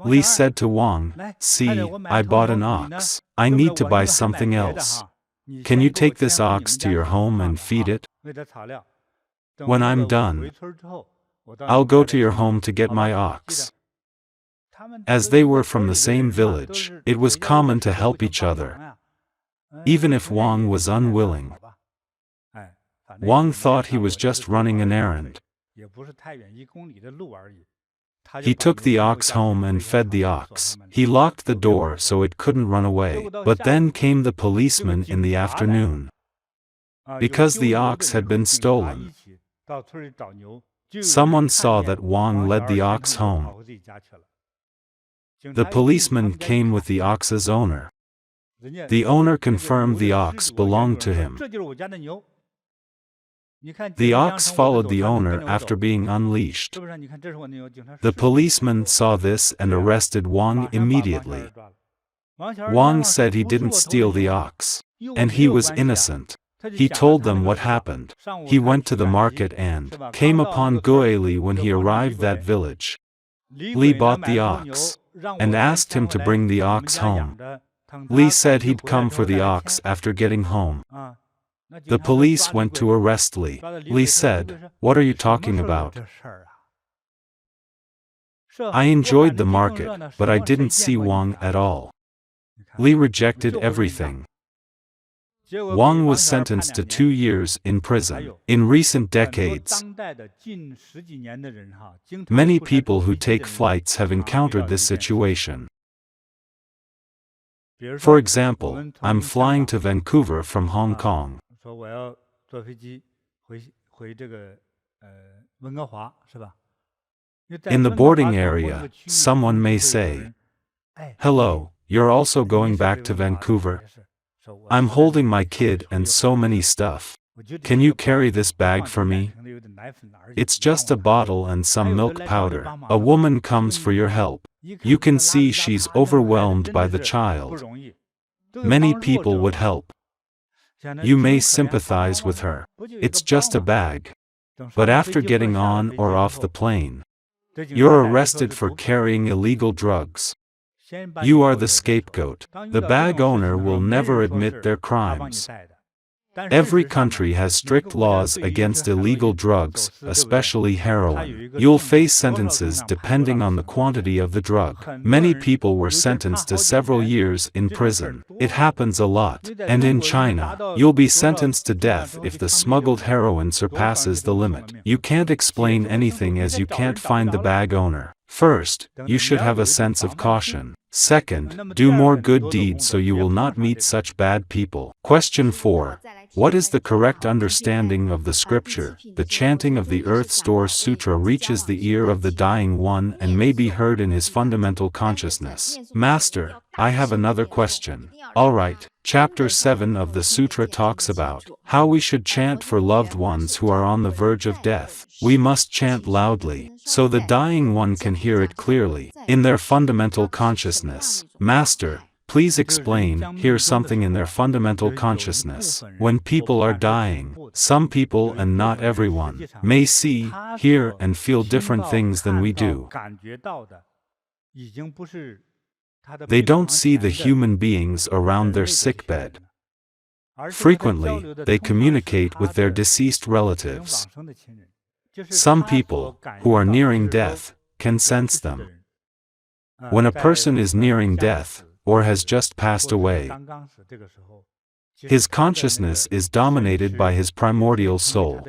Li said to Wang, "See, I bought an ox. I need to buy something else. Can you take this ox to your home and feed it? When I'm done, I'll go to your home to get my ox." As they were from the same village, it was common to help each other, even if Wang was unwilling. Wang thought he was just running an errand. He took the ox home and fed the ox. He locked the door so it couldn't run away. But then came the policeman in the afternoon. Because the ox had been stolen, someone saw that Wang led the ox home. The policeman came with the ox's owner. The owner confirmed the ox belonged to him. The ox followed the owner after being unleashed. The policeman saw this and arrested Wang immediately. Wang said he didn't steal the ox, and he was innocent. He told them what happened. He went to the market and came upon Gui Li when he arrived that village. Li bought the ox and asked him to bring the ox home. Li said he'd come for the ox after getting home. The police went to arrest Li. Li said, "What are you talking about? I enjoyed the market, but I didn't see Wang at all." Li rejected everything. Wang was sentenced to 2 years in prison. In recent decades, many people who take flights have encountered this situation. For example, I'm flying to Vancouver from Hong Kong. In the boarding area, someone may say, "Hello, you're also going back to Vancouver? I'm holding my kid and so many stuff. Can you carry this bag for me? It's just a bottle and some milk powder." A woman comes for your help. You can see she's overwhelmed by the child. Many people would help. You may sympathize with her. It's just a bag. But after getting on or off the plane, you're arrested for carrying illegal drugs. You are the scapegoat. The bag owner will never admit their crimes. Every country has strict laws against illegal drugs, especially heroin. You'll face sentences depending on the quantity of the drug. Many people were sentenced to several years in prison. It happens a lot. And in China, you'll be sentenced to death if the smuggled heroin surpasses the limit. You can't explain anything as you can't find the bag owner. First, you should have a sense of caution. Second, do more good deeds so you will not meet such bad people. Question 4. What is the correct understanding of the scripture? The chanting of the Earth Stores Sutra reaches the ear of the dying one and may be heard in his fundamental consciousness. Master, I have another question. Alright, chapter 7 of the sutra talks about how we should chant for loved ones who are on the verge of death. We must chant loudly, so the dying one can hear it clearly, in their fundamental consciousness. Master, please explain here something in their fundamental consciousness. When people are dying, some people and not everyone may see, hear and feel different things than we do. They don't see the human beings around their sickbed. Frequently, they communicate with their deceased relatives. Some people, who are nearing death, can sense them. When a person is nearing death, or has just passed away, his consciousness is dominated by his primordial soul.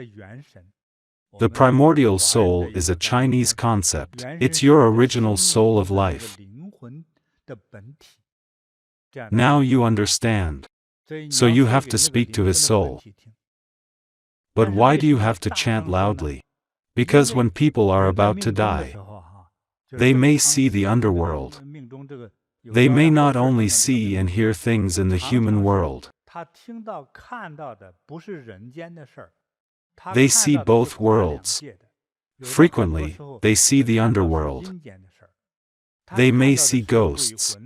The primordial soul is a Chinese concept. It's your original soul of life. Now you understand. So you have to speak to his soul. But why do you have to chant loudly? Because when people are about to die, they may see the underworld. They may not only see and hear things in the human world. They see both worlds. Frequently, they see the underworld. They may see ghosts,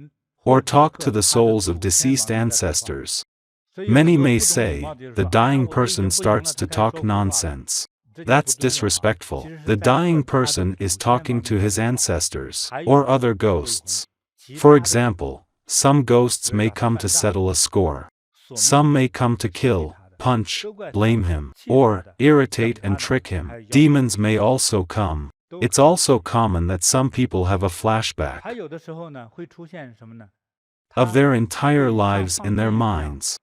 or talk to the souls of deceased ancestors. Many may say, the dying person starts to talk nonsense. That's disrespectful. The dying person is talking to his ancestors, or other ghosts. For example, some ghosts may come to settle a score. Some may come to kill, punch, blame him, or irritate and trick him. Demons may also come. It's also common that some people have a flashback of their entire lives in their minds.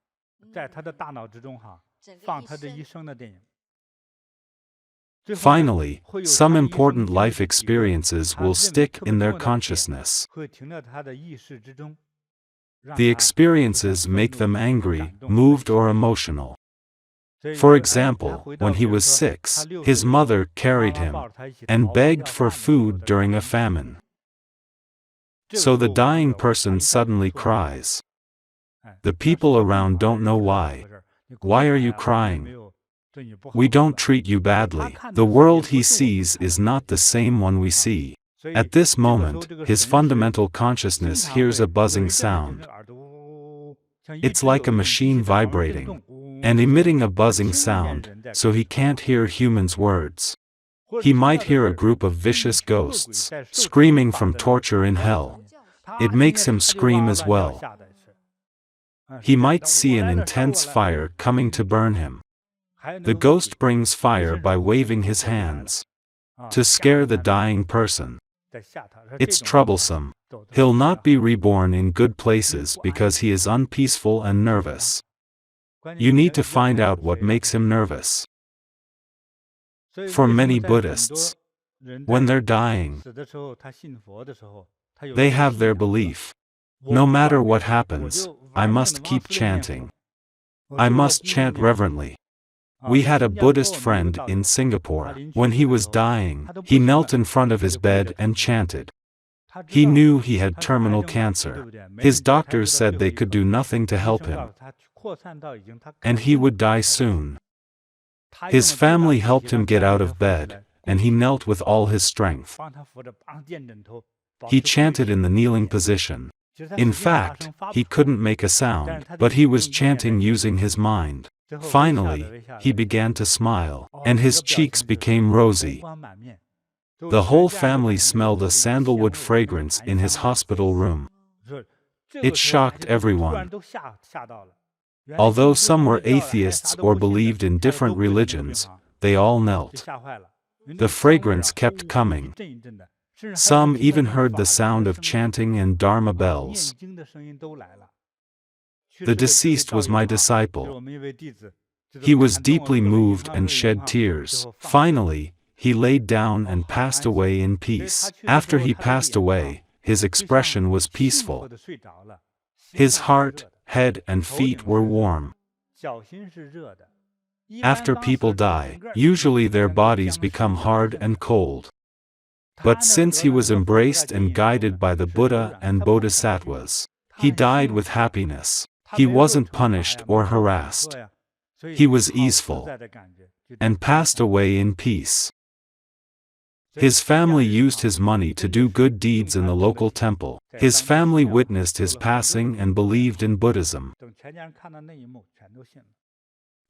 Finally, some important life experiences will stick in their consciousness. The experiences make them angry, moved or emotional. For example, when he was 6, his mother carried him and begged for food during a famine. So the dying person suddenly cries. The people around don't know why. Why are you crying? We don't treat you badly. The world he sees is not the same one we see. At this moment, his fundamental consciousness hears a buzzing sound. It's like a machine vibrating and emitting a buzzing sound, so he can't hear humans' words. He might hear a group of vicious ghosts screaming from torture in hell. It makes him scream as well. He might see an intense fire coming to burn him. The ghost brings fire by waving his hands to scare the dying person. It's troublesome. He'll not be reborn in good places because he is unpeaceful and nervous. You need to find out what makes him nervous. For many Buddhists, when they're dying, they have their belief. No matter what happens, I must keep chanting. I must chant reverently. We had a Buddhist friend in Singapore. When he was dying, he knelt in front of his bed and chanted. He knew he had terminal cancer. His doctors said they could do nothing to help him, and he would die soon. His family helped him get out of bed, and he knelt with all his strength. He chanted in the kneeling position. In fact, he couldn't make a sound, but he was chanting using his mind. Finally, he began to smile, and his cheeks became rosy. The whole family smelled a sandalwood fragrance in his hospital room. It shocked everyone. Although some were atheists or believed in different religions, they all knelt. The fragrance kept coming. Some even heard the sound of chanting and dharma bells. The deceased was my disciple. He was deeply moved and shed tears. Finally, he laid down and passed away in peace. After he passed away, his expression was peaceful. His heart, head and feet were warm. After people die, usually their bodies become hard and cold. But since he was embraced and guided by the Buddha and Bodhisattvas, he died with happiness. He wasn't punished or harassed. He was easeful and passed away in peace. His family used his money to do good deeds in the local temple. His family witnessed his passing and believed in Buddhism.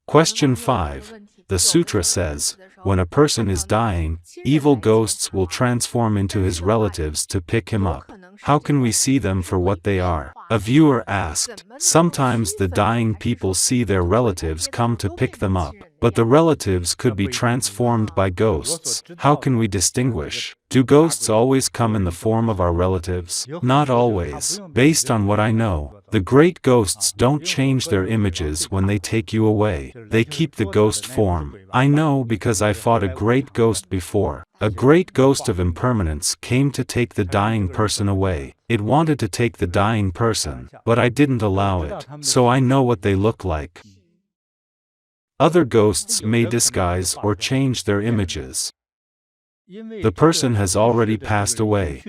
Question 5. The Sutra says, when a person is dying, evil ghosts will transform into his relatives to pick him up. How can we see them for what they are? A viewer asked. Sometimes the dying people see their relatives come to pick them up, but the relatives could be transformed by ghosts. How can we distinguish? Do ghosts always come in the form of our relatives? Not always. Based on what I know, the great ghosts don't change their images when they take you away. They keep the ghost form. I know because I fought a great ghost before. A great ghost of impermanence came to take the dying person away. It wanted to take the dying person, but I didn't allow it, so I know what they look like. Other ghosts may disguise or change their images. The person has already passed away,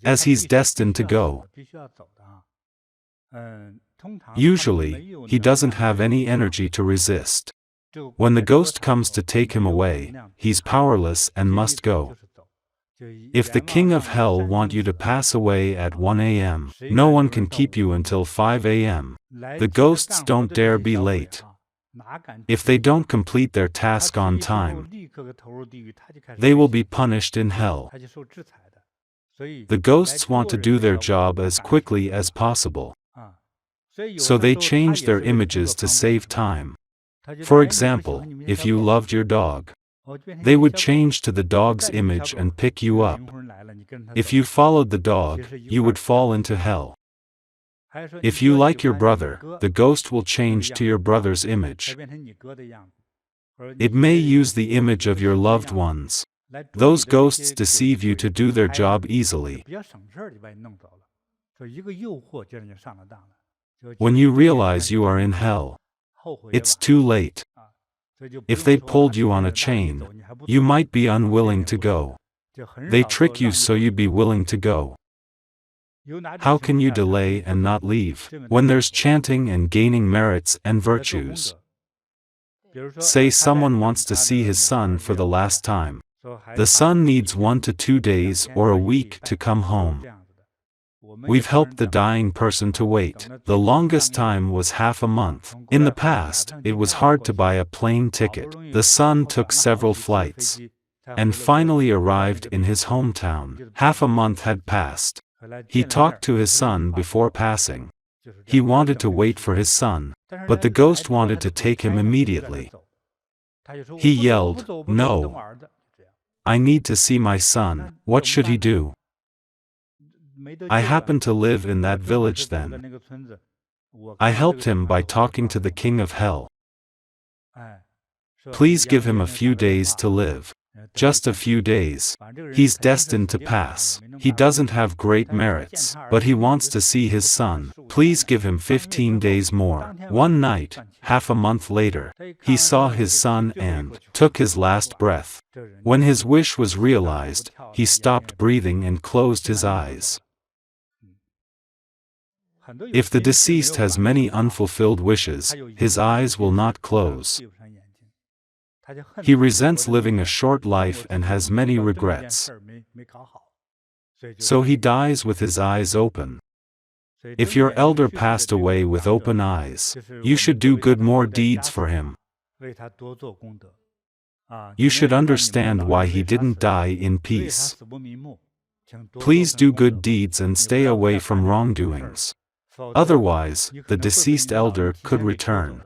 as he's destined to go. Usually, he doesn't have any energy to resist. When the ghost comes to take him away, he's powerless and must go. If the king of hell wants you to pass away at 1 a.m., no one can keep you until 5 a.m. The ghosts don't dare be late. If they don't complete their task on time, they will be punished in hell. The ghosts want to do their job as quickly as possible, so they change their images to save time. For example, if you loved your dog, they would change to the dog's image and pick you up. If you followed the dog, you would fall into hell. If you like your brother, the ghost will change to your brother's image. It may use the image of your loved ones. Those ghosts deceive you to do their job easily. When you realize you are in hell, it's too late. If they pulled you on a chain, you might be unwilling to go. They trick you so you'd be willing to go. How can you delay and not leave, when there's chanting and gaining merits and virtues? Say someone wants to see his son for the last time. The son needs 1 to 2 days or a week to come home. We've helped the dying person to wait. The longest time was half a month. In the past, it was hard to buy a plane ticket. The son took several flights and finally arrived in his hometown. Half a month had passed. He talked to his son before passing. He wanted to wait for his son, but the ghost wanted to take him immediately. He yelled, "No! I need to see my son." What should he do? I happened to live in that village then. I helped him by talking to the king of hell. Please give him a few days to live. Just a few days. He's destined to pass. He doesn't have great merits, but he wants to see his son. Please give him 15 days more. One night, half a month later, he saw his son and took his last breath. When his wish was realized, he stopped breathing and closed his eyes. If the deceased has many unfulfilled wishes, his eyes will not close. He resents living a short life and has many regrets. So he dies with his eyes open. If your elder passed away with open eyes, you should do good more deeds for him. You should understand why he didn't die in peace. Please do good deeds and stay away from wrongdoings. Otherwise, the deceased elder could return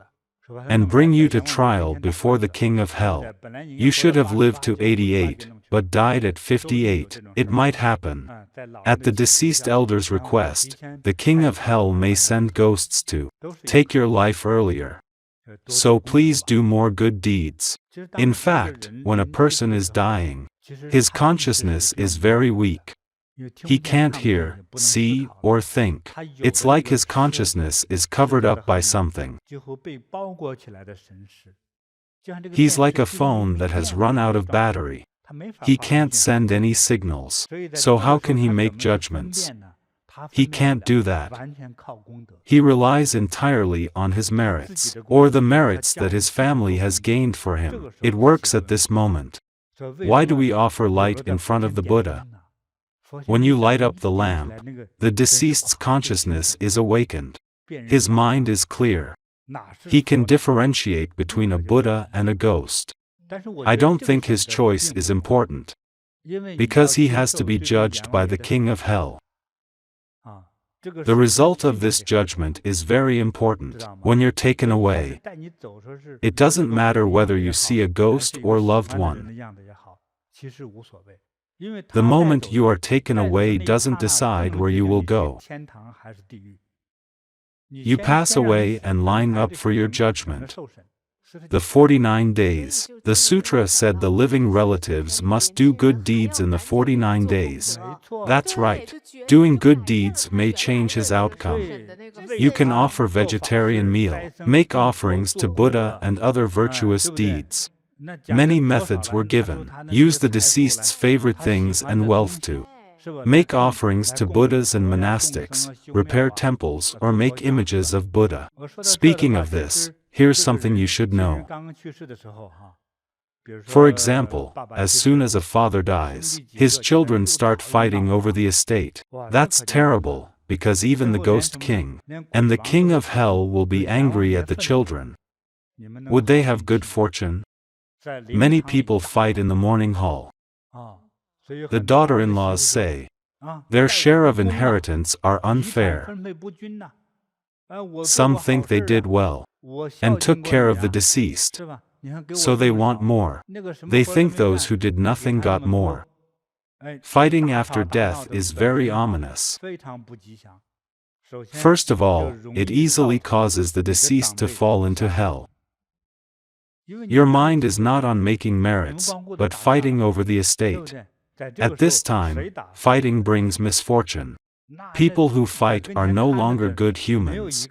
and bring you to trial before the king of hell. You should have lived to 88, but died at 58. It might happen. At the deceased elder's request, the king of hell may send ghosts to take your life earlier. So please do more good deeds. In fact, when a person is dying, his consciousness is very weak. He can't hear, see, or think. It's like his consciousness is covered up by something. He's like a phone that has run out of battery. He can't send any signals. So how can he make judgments? He can't do that. He relies entirely on his merits, or the merits that his family has gained for him. It works at this moment. Why do we offer light in front of the Buddha? When you light up the lamp, the deceased's consciousness is awakened. His mind is clear. He can differentiate between a Buddha and a ghost. I don't think his choice is important, because he has to be judged by the king of hell. The result of this judgment is very important. When you're taken away, it doesn't matter whether you see a ghost or loved one. The moment you are taken away doesn't decide where you will go. You pass away and line up for your judgment. The 49 days. The Sutra said the living relatives must do good deeds in the 49 days. That's right. Doing good deeds may change his outcome. You can offer vegetarian meal, make offerings to Buddha and other virtuous deeds. Many methods were given. Use the deceased's favorite things and wealth to make offerings to Buddhas and monastics, repair temples or make images of Buddha. Speaking of this, here's something you should know. For example, as soon as a father dies, his children start fighting over the estate. That's terrible, because even the ghost king and the king of hell will be angry at the children. Would they have good fortune? Many people fight in the morning hall. The daughter-in-laws say their share of inheritance are unfair. Some think they did well and took care of the deceased, so they want more. They think those who did nothing got more. Fighting after death is very ominous. First of all, it easily causes the deceased to fall into hell. Your mind is not on making merits, but fighting over the estate. At this time, fighting brings misfortune. People who fight are no longer good humans,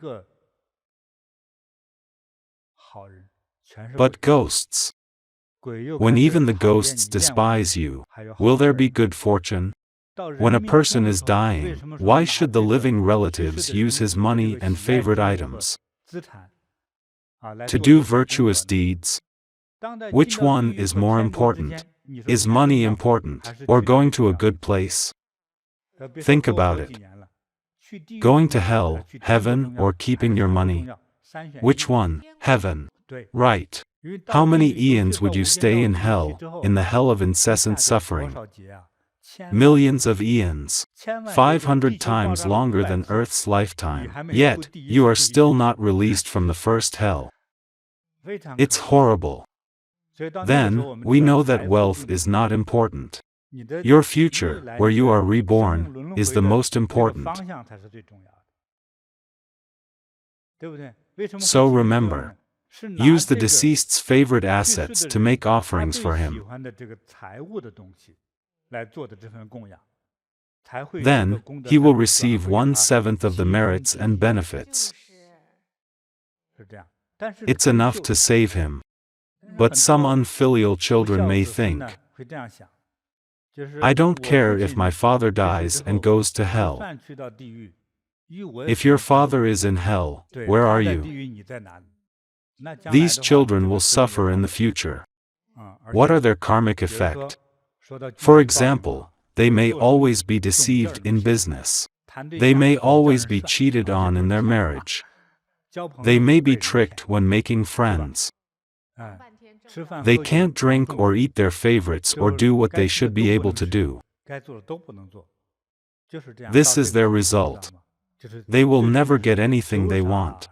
but ghosts. When even the ghosts despise you, will there be good fortune? When a person is dying, why should the living relatives use his money and favorite items to do virtuous deeds? Which one is more important? Is money important, or going to a good place? Think about it. Going to hell, heaven, or keeping your money? Which one? Heaven. Right. How many eons would you stay in hell, in the hell of incessant suffering? Millions of eons. 500 times longer than Earth's lifetime. Yet, you are still not released from the first hell. It's horrible. Then, we know that wealth is not important. Your future, where you are reborn, is the most important. So remember, use the deceased's favorite assets to make offerings for him. Then, he will receive 1/7 of the merits and benefits. It's enough to save him. But some unfilial children may think, I don't care if my father dies and goes to hell. If your father is in hell, where are you? These children will suffer in the future. What are their karmic effect? For example, they may always be deceived in business. They may always be cheated on in their marriage. They may be tricked when making friends. They can't drink or eat their favorites or do what they should be able to do. This is their result. They will never get anything they want.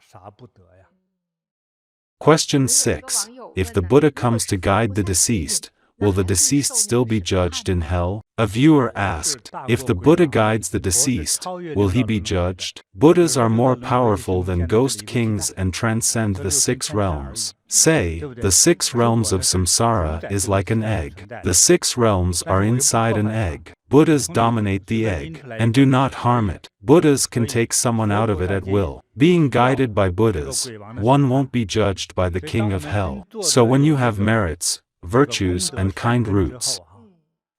Question 6. If the Buddha comes to guide the deceased, will the deceased still be judged in hell? A viewer asked, if the Buddha guides the deceased, will he be judged? Buddhas are more powerful than ghost kings and transcend the 6 realms. Say, the 6 realms of samsara is like an egg. The 6 realms are inside an egg. Buddhas dominate the egg, and do not harm it. Buddhas can take someone out of it at will. Being guided by Buddhas, one won't be judged by the king of hell. So when you have merits, virtues and kind roots,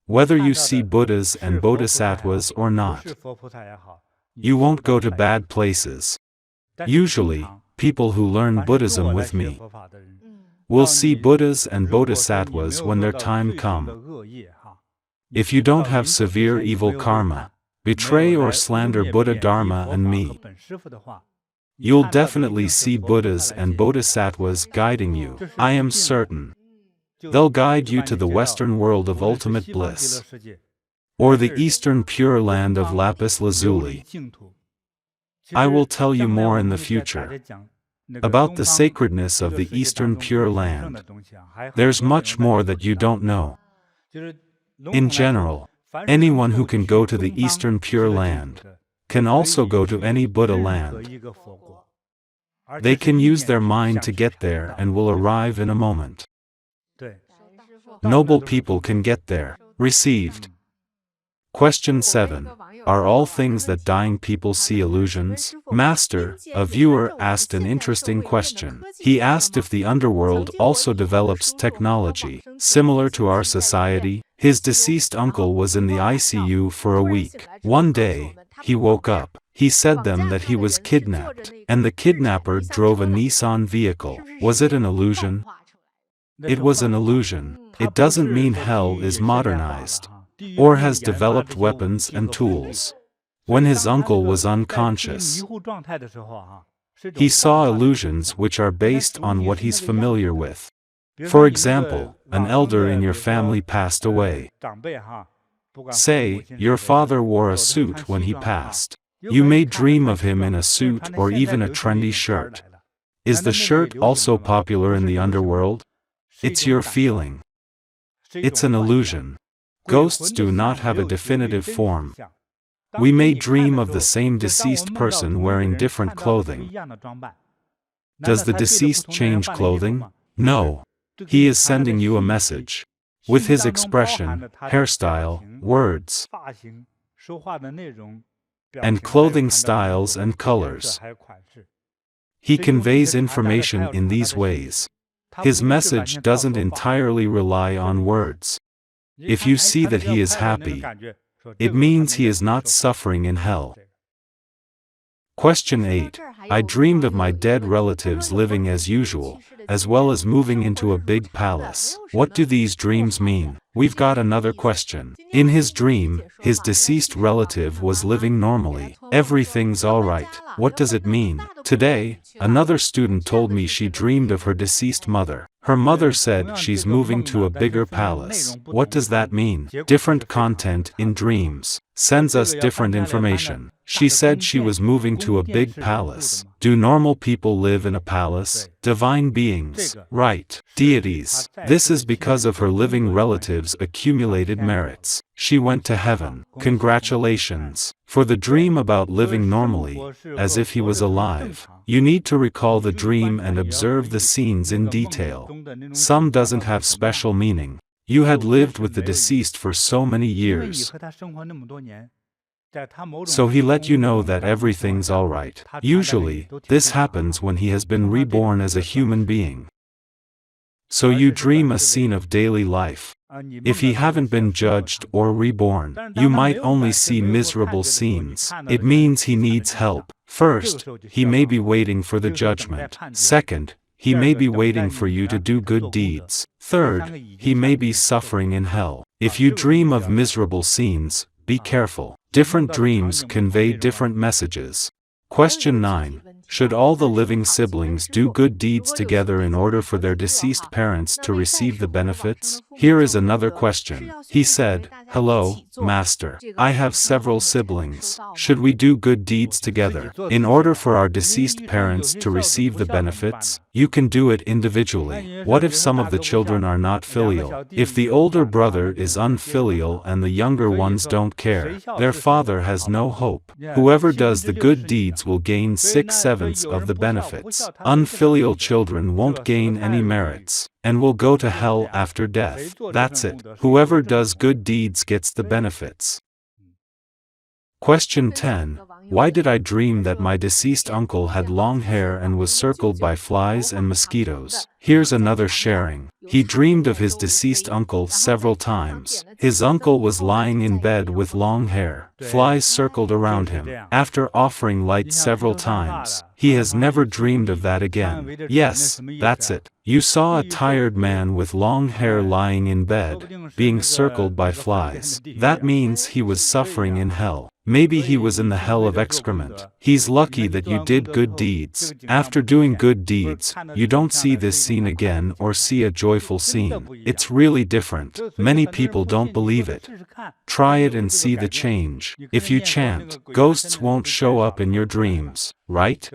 whether you see Buddhas and Bodhisattvas or not, you won't go to bad places. Usually, people who learn Buddhism with me will see Buddhas and Bodhisattvas when their time comes. If you don't have severe evil karma, betray or slander Buddha Dharma and me, you'll definitely see Buddhas and Bodhisattvas guiding you. I am certain. They'll guide you to the Western world of ultimate bliss, or the Eastern Pure Land of lapis lazuli. I will tell you more in the future about the sacredness of the Eastern Pure Land. There's much more that you don't know. In general, anyone who can go to the Eastern Pure Land can also go to any Buddha land. They can use their mind to get there and will arrive in a moment. Noble people can get there. Received. Question 7. Are all things that dying people see illusions? Master, a viewer asked an interesting question. He asked if the underworld also develops technology similar to our society. His deceased uncle was in the ICU for a week. One day, he woke up. He said them that he was kidnapped, and the kidnapper drove a Nissan vehicle. Was it an illusion? It was an illusion. It doesn't mean hell is modernized or has developed weapons and tools. When his uncle was unconscious, he saw illusions which are based on what he's familiar with. For example, an elder in your family passed away. Say, your father wore a suit when he passed. You may dream of him in a suit or even a trendy shirt. Is the shirt also popular in the underworld? It's your feeling. It's an illusion. Ghosts do not have a definitive form. We may dream of the same deceased person wearing different clothing. Does the deceased change clothing? No. He is sending you a message. With his expression, hairstyle, words, and clothing styles and colors. He conveys information in these ways. His message doesn't entirely rely on words. If you see that he is happy, it means he is not suffering in hell. Question 8. I dreamed of my dead relatives living as usual, as well as moving into a big palace. What do these dreams mean? We've got another question. In his dream, his deceased relative was living normally. Everything's alright. What does it mean? Today, another student told me she dreamed of her deceased mother. Her mother said she's moving to a bigger palace. What does that mean? Different content in dreams sends us different information. She said she was moving to a big palace. Do normal people live in a palace? Divine beings, right? Deities. This is because of her living relatives' accumulated merits. She went to heaven. Congratulations. For the dream about living normally, as if he was alive, you need to recall the dream and observe the scenes in detail. Some doesn't have special meaning. You had lived with the deceased for so many years, so he let you know that everything's alright. Usually, this happens when he has been reborn as a human being. So you dream a scene of daily life. If he haven't been judged or reborn, you might only see miserable scenes. It means he needs help. First, he may be waiting for the judgment. Second, he may be waiting for you to do good deeds. Third, he may be suffering in hell. If you dream of miserable scenes, be careful. Different dreams convey different messages. Question 9. Should all the living siblings do good deeds together in order for their deceased parents to receive the benefits? Here is another question. He said, "Hello, Master. I have several siblings. Should we do good deeds together in order for our deceased parents to receive the benefits?" You can do it individually. What if some of the children are not filial? If the older brother is unfilial and the younger ones don't care, their father has no hope. Whoever does the good deeds will gain 6/7 of the benefits. Unfilial children won't gain any merits, and will go to hell after death. That's it. Whoever does good deeds gets the benefits. Question 10. Why did I dream that my deceased uncle had long hair and was circled by flies and mosquitoes? Here's another sharing. He dreamed of his deceased uncle several times. His uncle was lying in bed with long hair. Flies circled around him. After offering light several times, he has never dreamed of that again. Yes, that's it. You saw a tired man with long hair lying in bed, being circled by flies. That means he was suffering in hell. Maybe he was in the hell of excrement. He's lucky that you did good deeds. After doing good deeds, you don't see this scene again or see a joyful scene. It's really different. Many people don't believe it. Try it and see the change. If you chant, ghosts won't show up in your dreams, right?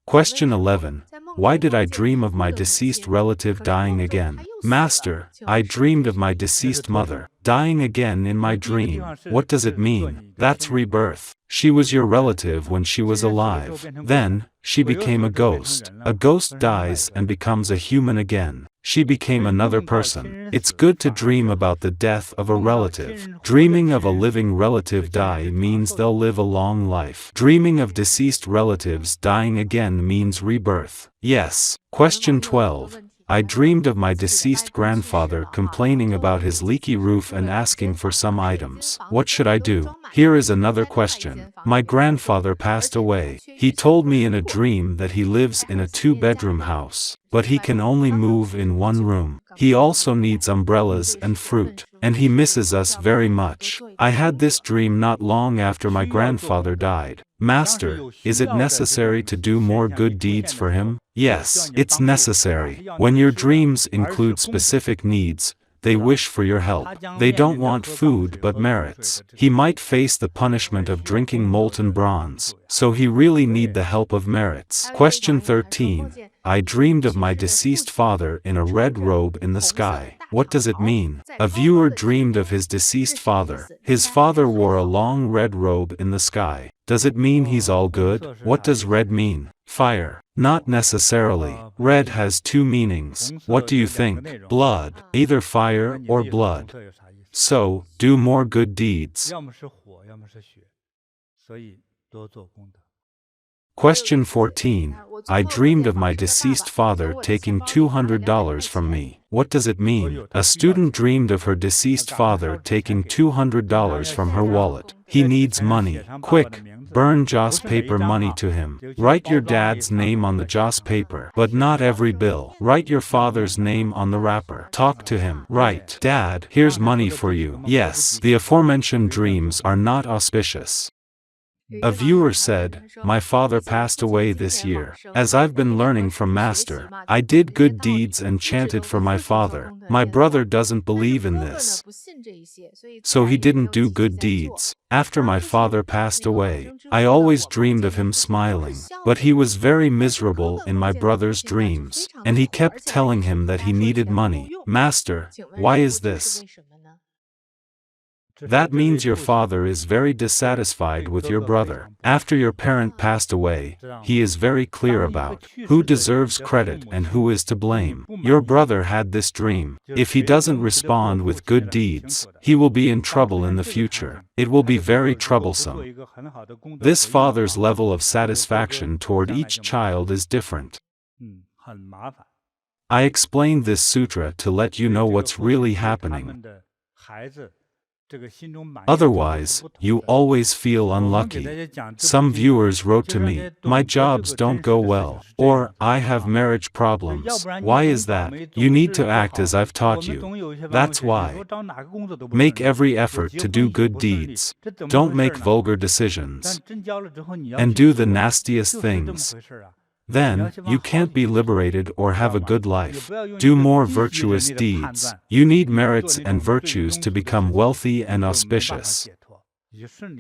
Question 11. Why did I dream of my deceased relative dying again? Master, I dreamed of my deceased mother dying again in my dream. What does it mean? That's rebirth. She was your relative when she was alive. Then, she became a ghost. A ghost dies and becomes a human again. She became another person. It's good to dream about the death of a relative. Dreaming of a living relative die means they'll live a long life. Dreaming of deceased relatives dying again means rebirth. Yes. Question 12. I dreamed of my deceased grandfather complaining about his leaky roof and asking for some items. What should I do? Here is another question. My grandfather passed away. He told me in a dream that he lives in a 2-bedroom house, but he can only move in 1 room. He also needs umbrellas and fruit, and he misses us very much. I had this dream not long after my grandfather died. Master, is it necessary to do more good deeds for him? Yes, it's necessary. When your dreams include specific needs, they wish for your help. They don't want food but merits. He might face the punishment of drinking molten bronze, so he really need the help of merits. Question 13. I dreamed of my deceased father in a red robe in the sky. What does it mean? A viewer dreamed of his deceased father. His father wore a long red robe in the sky. Does it mean he's all good? What does red mean? Fire. Not necessarily. Red has 2 meanings. What do you think? Blood. Either fire or blood. So, do more good deeds. Question 14. I dreamed of my deceased father taking $200 from me. What does it mean? A student dreamed of her deceased father taking $200 from her wallet. He needs money. Quick, burn joss paper money to him. Write your dad's name on the joss paper, but not every bill. Write your father's name on the wrapper. Talk to him. Write, Dad, here's money for you. Yes, the aforementioned dreams are not auspicious. A viewer said, my father passed away this year. As I've been learning from Master, I did good deeds and chanted for my father. My brother doesn't believe in this, so he didn't do good deeds. After my father passed away, I always dreamed of him smiling, but he was very miserable in my brother's dreams, and he kept telling him that he needed money. Master, why is this? That means your father is very dissatisfied with your brother. After your parent passed away, he is very clear about who deserves credit and who is to blame. Your brother had this dream. If he doesn't respond with good deeds, he will be in trouble in the future. It will be very troublesome. This father's level of satisfaction toward each child is different. I explained this sutra to let you know what's really happening. Otherwise, you always feel unlucky. Some viewers wrote to me, my jobs don't go well, or I have marriage problems. Why is that? You need to act as I've taught you. That's why. Make every effort to do good deeds. Don't make vulgar decisions. And do the nastiest things. Then, you can't be liberated or have a good life. Do more virtuous deeds. You need merits and virtues to become wealthy and auspicious.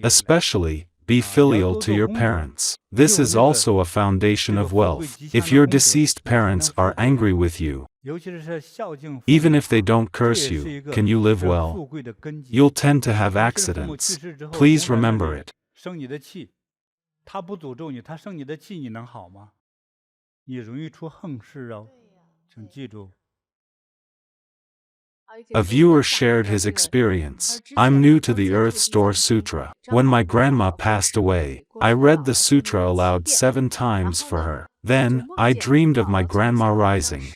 Especially, be filial to your parents. This is also a foundation of wealth. If your deceased parents are angry with you, even if they don't curse you, can you live well? You'll tend to have accidents. Please remember it. 你容易出横事哦，请记住。A viewer shared his experience. I'm new to the Earth Store Sutra. When my grandma passed away, I read the sutra aloud 7 times for her. Then, I dreamed of my grandma rising.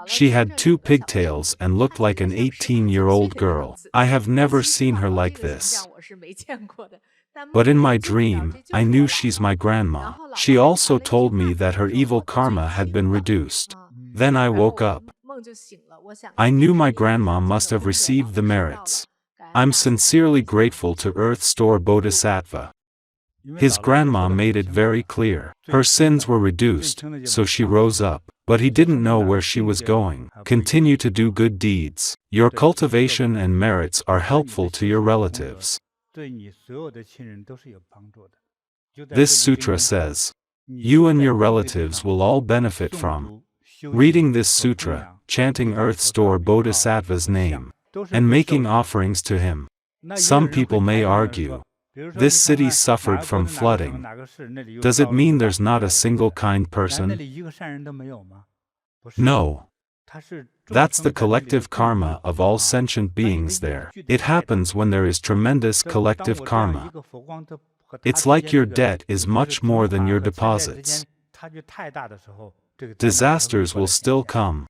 She had 2 pigtails and looked like an 18-year-old girl. I have never seen her like this. But in my dream, I knew she's my grandma. She also told me that her evil karma had been reduced. Then I woke up. I knew my grandma must have received the merits. I'm sincerely grateful to Earth Store Bodhisattva. His grandma made it very clear. Her sins were reduced, so she rose up. But he didn't know where she was going. Continue to do good deeds. Your cultivation and merits are helpful to your relatives. This sutra says, you and your relatives will all benefit from reading this sutra, chanting Earth Store Bodhisattva's name, and making offerings to him. Some people may argue, this city suffered from flooding. Does it mean there's not a single kind person? No. That's the collective karma of all sentient beings there. It happens when there is tremendous collective karma. It's like your debt is much more than your deposits. Disasters will still come.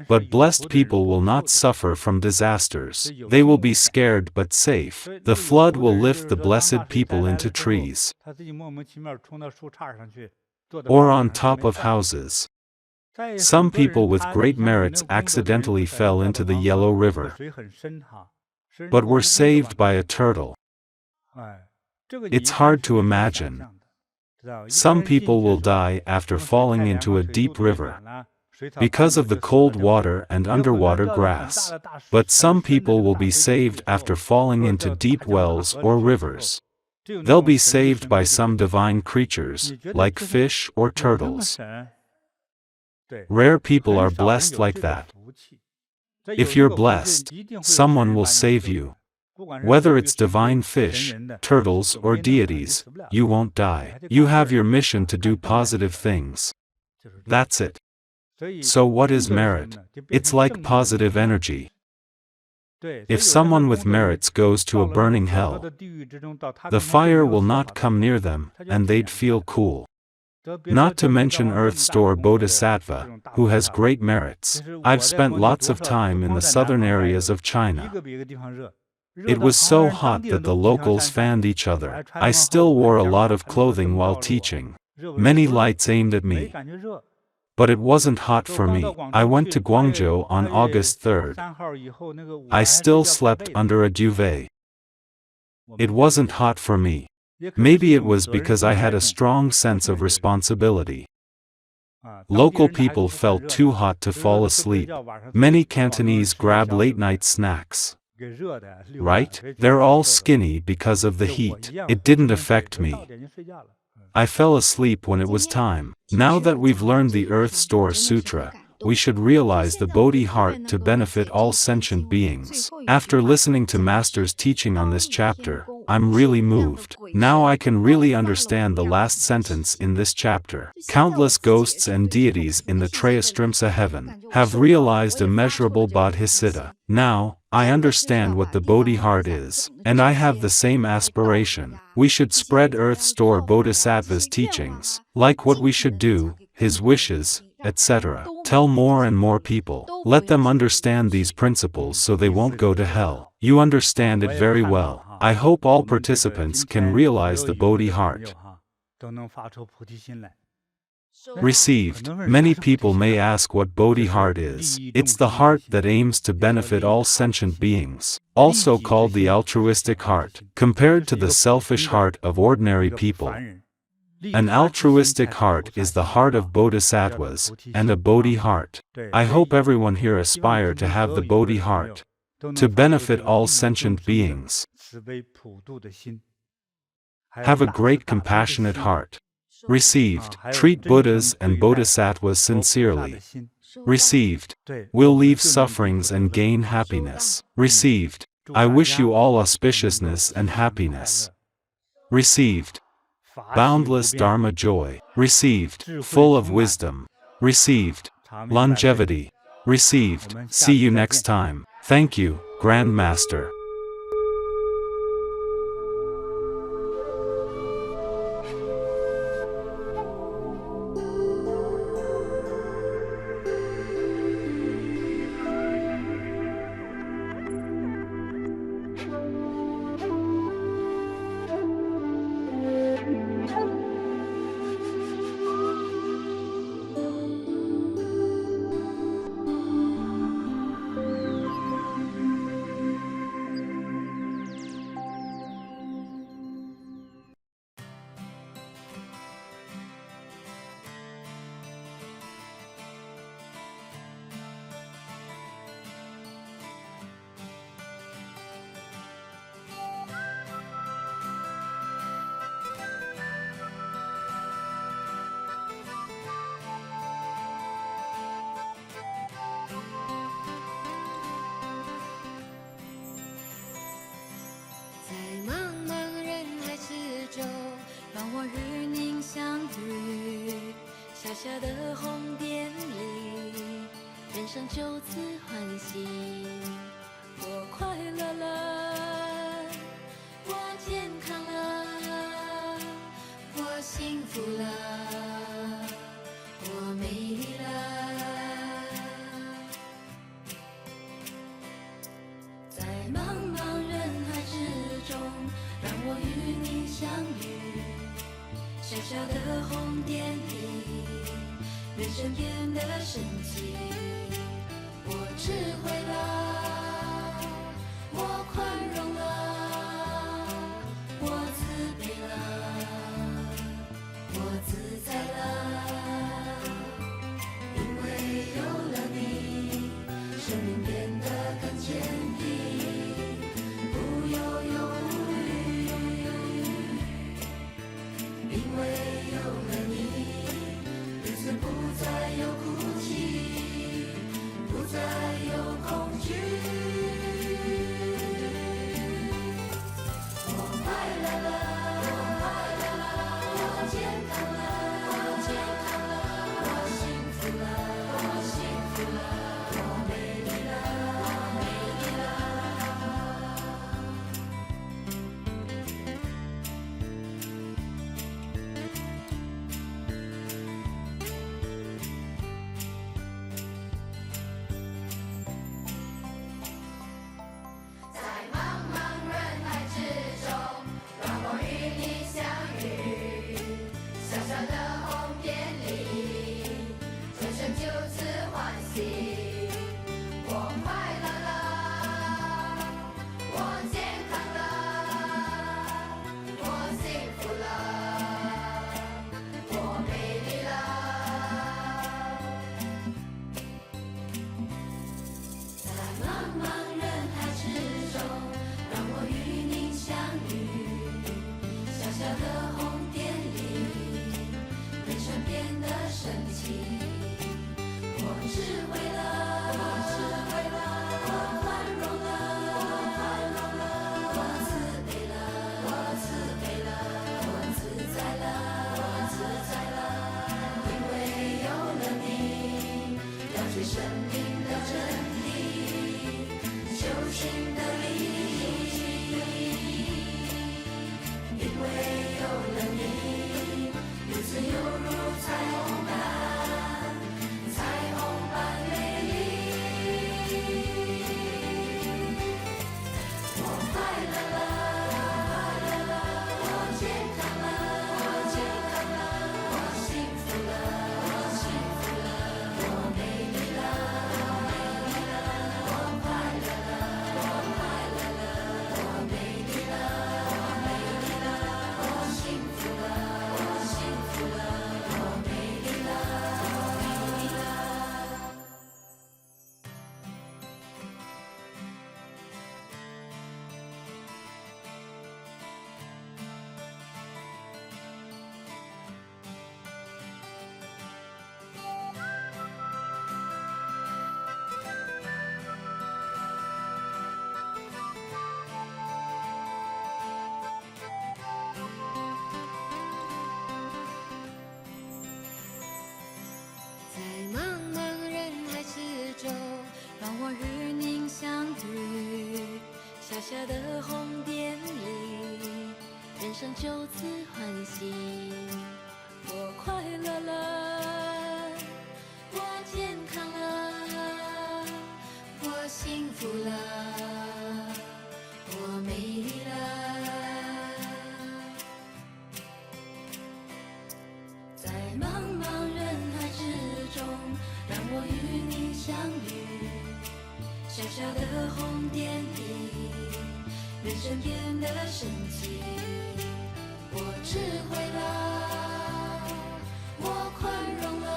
But blessed people will not suffer from disasters. They will be scared but safe. The flood will lift the blessed people into trees, or on top of houses. Some people with great merits accidentally fell into the Yellow River, but were saved by a turtle. It's hard to imagine. Some people will die after falling into a deep river, because of the cold water and underwater grass. But some people will be saved after falling into deep wells or rivers. They'll be saved by some divine creatures, like fish or turtles. Rare people are blessed like that. If you're blessed, someone will save you. Whether it's divine fish, turtles, or deities, you won't die. You have your mission to do positive things. That's it. So what is merit? It's like positive energy. If someone with merits goes to a burning hell, the fire will not come near them, and they'd feel cool. Not to mention Earth Store Bodhisattva, who has great merits. I've spent lots of time in the southern areas of China. It was so hot that the locals fanned each other. I still wore a lot of clothing while teaching. Many lights aimed at me. But it wasn't hot for me. I went to Guangzhou on August 3rd. I still slept under a duvet. It wasn't hot for me. Maybe it was because I had a strong sense of responsibility. Local people felt too hot to fall asleep. Many Cantonese grab late-night snacks. Right? They're all skinny because of the heat. It didn't affect me. I fell asleep when it was time. Now that we've learned the Earth Store Sutra, we should realize the Bodhi heart to benefit all sentient beings. After listening to Master's teaching on this chapter, I'm really moved. Now I can really understand the last sentence in this chapter. Countless ghosts and deities in the Trayastrimsa heaven have realized immeasurable bodhicitta. Now, I understand what the Bodhi heart is, and I have the same aspiration. We should spread Earth Store Bodhisattva's teachings, like what we should do, his wishes, etc. Tell more and more people. Let them understand these principles so they won't go to hell. You understand it very well. I hope all participants can realize the Bodhi heart. Received. Many people may ask what Bodhi heart is. It's the heart that aims to benefit all sentient beings, also called the altruistic heart, compared to the selfish heart of ordinary people. An altruistic heart is the heart of bodhisattvas, and a Bodhi heart. I hope everyone here aspire to have the Bodhi heart, to benefit all sentient beings. Have a great compassionate heart. Received. Treat Buddhas and Bodhisattvas sincerely. Received. Will leave sufferings and gain happiness. Received. I wish you all auspiciousness and happiness. Received. Boundless Dharma joy. Received. Full of wisdom. Received. Longevity. Received. See you next time. Thank you, Grandmaster.小小的红点里，人生就此欢喜。我快乐了，我健康了，我幸福了，我美丽了。在茫茫人海之中，让我与你相遇。小小的红点里，人生变得神奇。我智慧了，我宽容了，我慈悲了，我自在了。因为有了你，生命变得更坚定，不忧忧无虑。因为有了你，日子不再有哭泣，不再有恐惧。小的红点里，人生就此欢喜。我快乐了，我健康了，我幸福了，我美丽了。在茫茫人海之中，让我与你相遇。小小的红点里，人生变得神奇。我智慧了，我宽容了，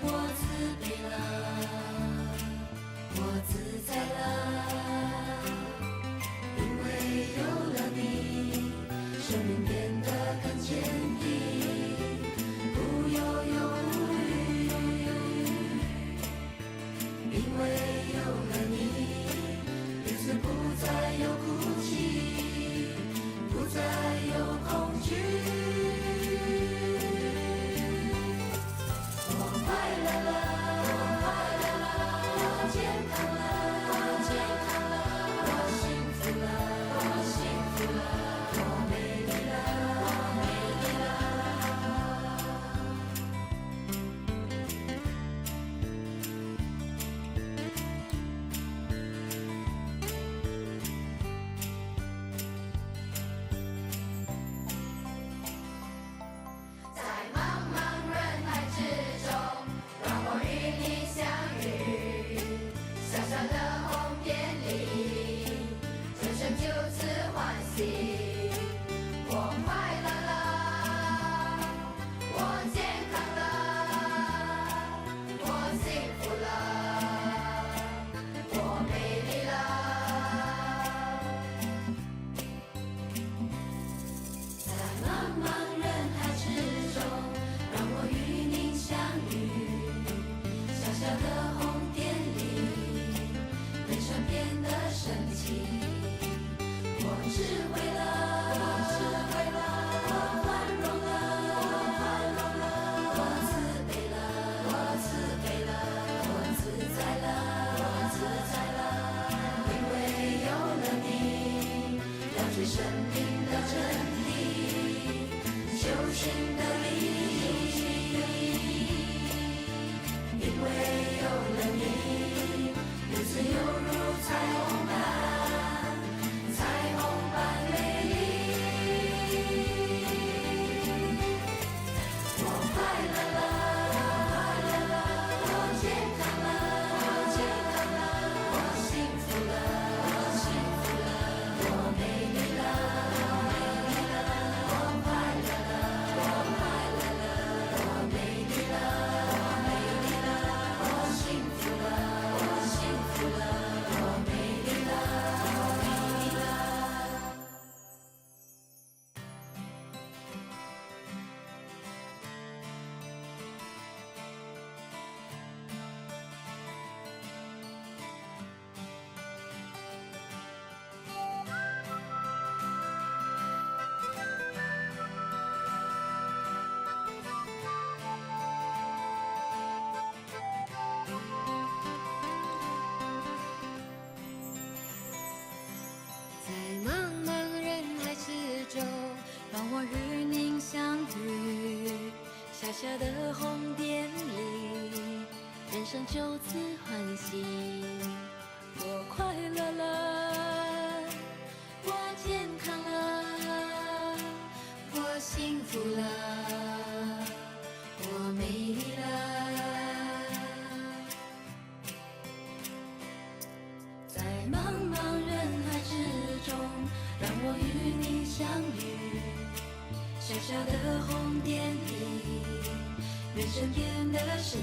我慈悲了，我自在了。因为有了你，生命变得更坚定，不忧忧无虑。因为有了你，日子不再有哭泣，不再有恐惧。我快乐了，我快乐了，我健康了，我健康了，我幸福了，我幸福了，我美丽了，我美丽了。小小的红点里，人生就此欢喜。我快乐了，我健康了，我幸福了，我美丽了。在茫茫人海之中，让我与你相遇。小小的红点里，人生变得神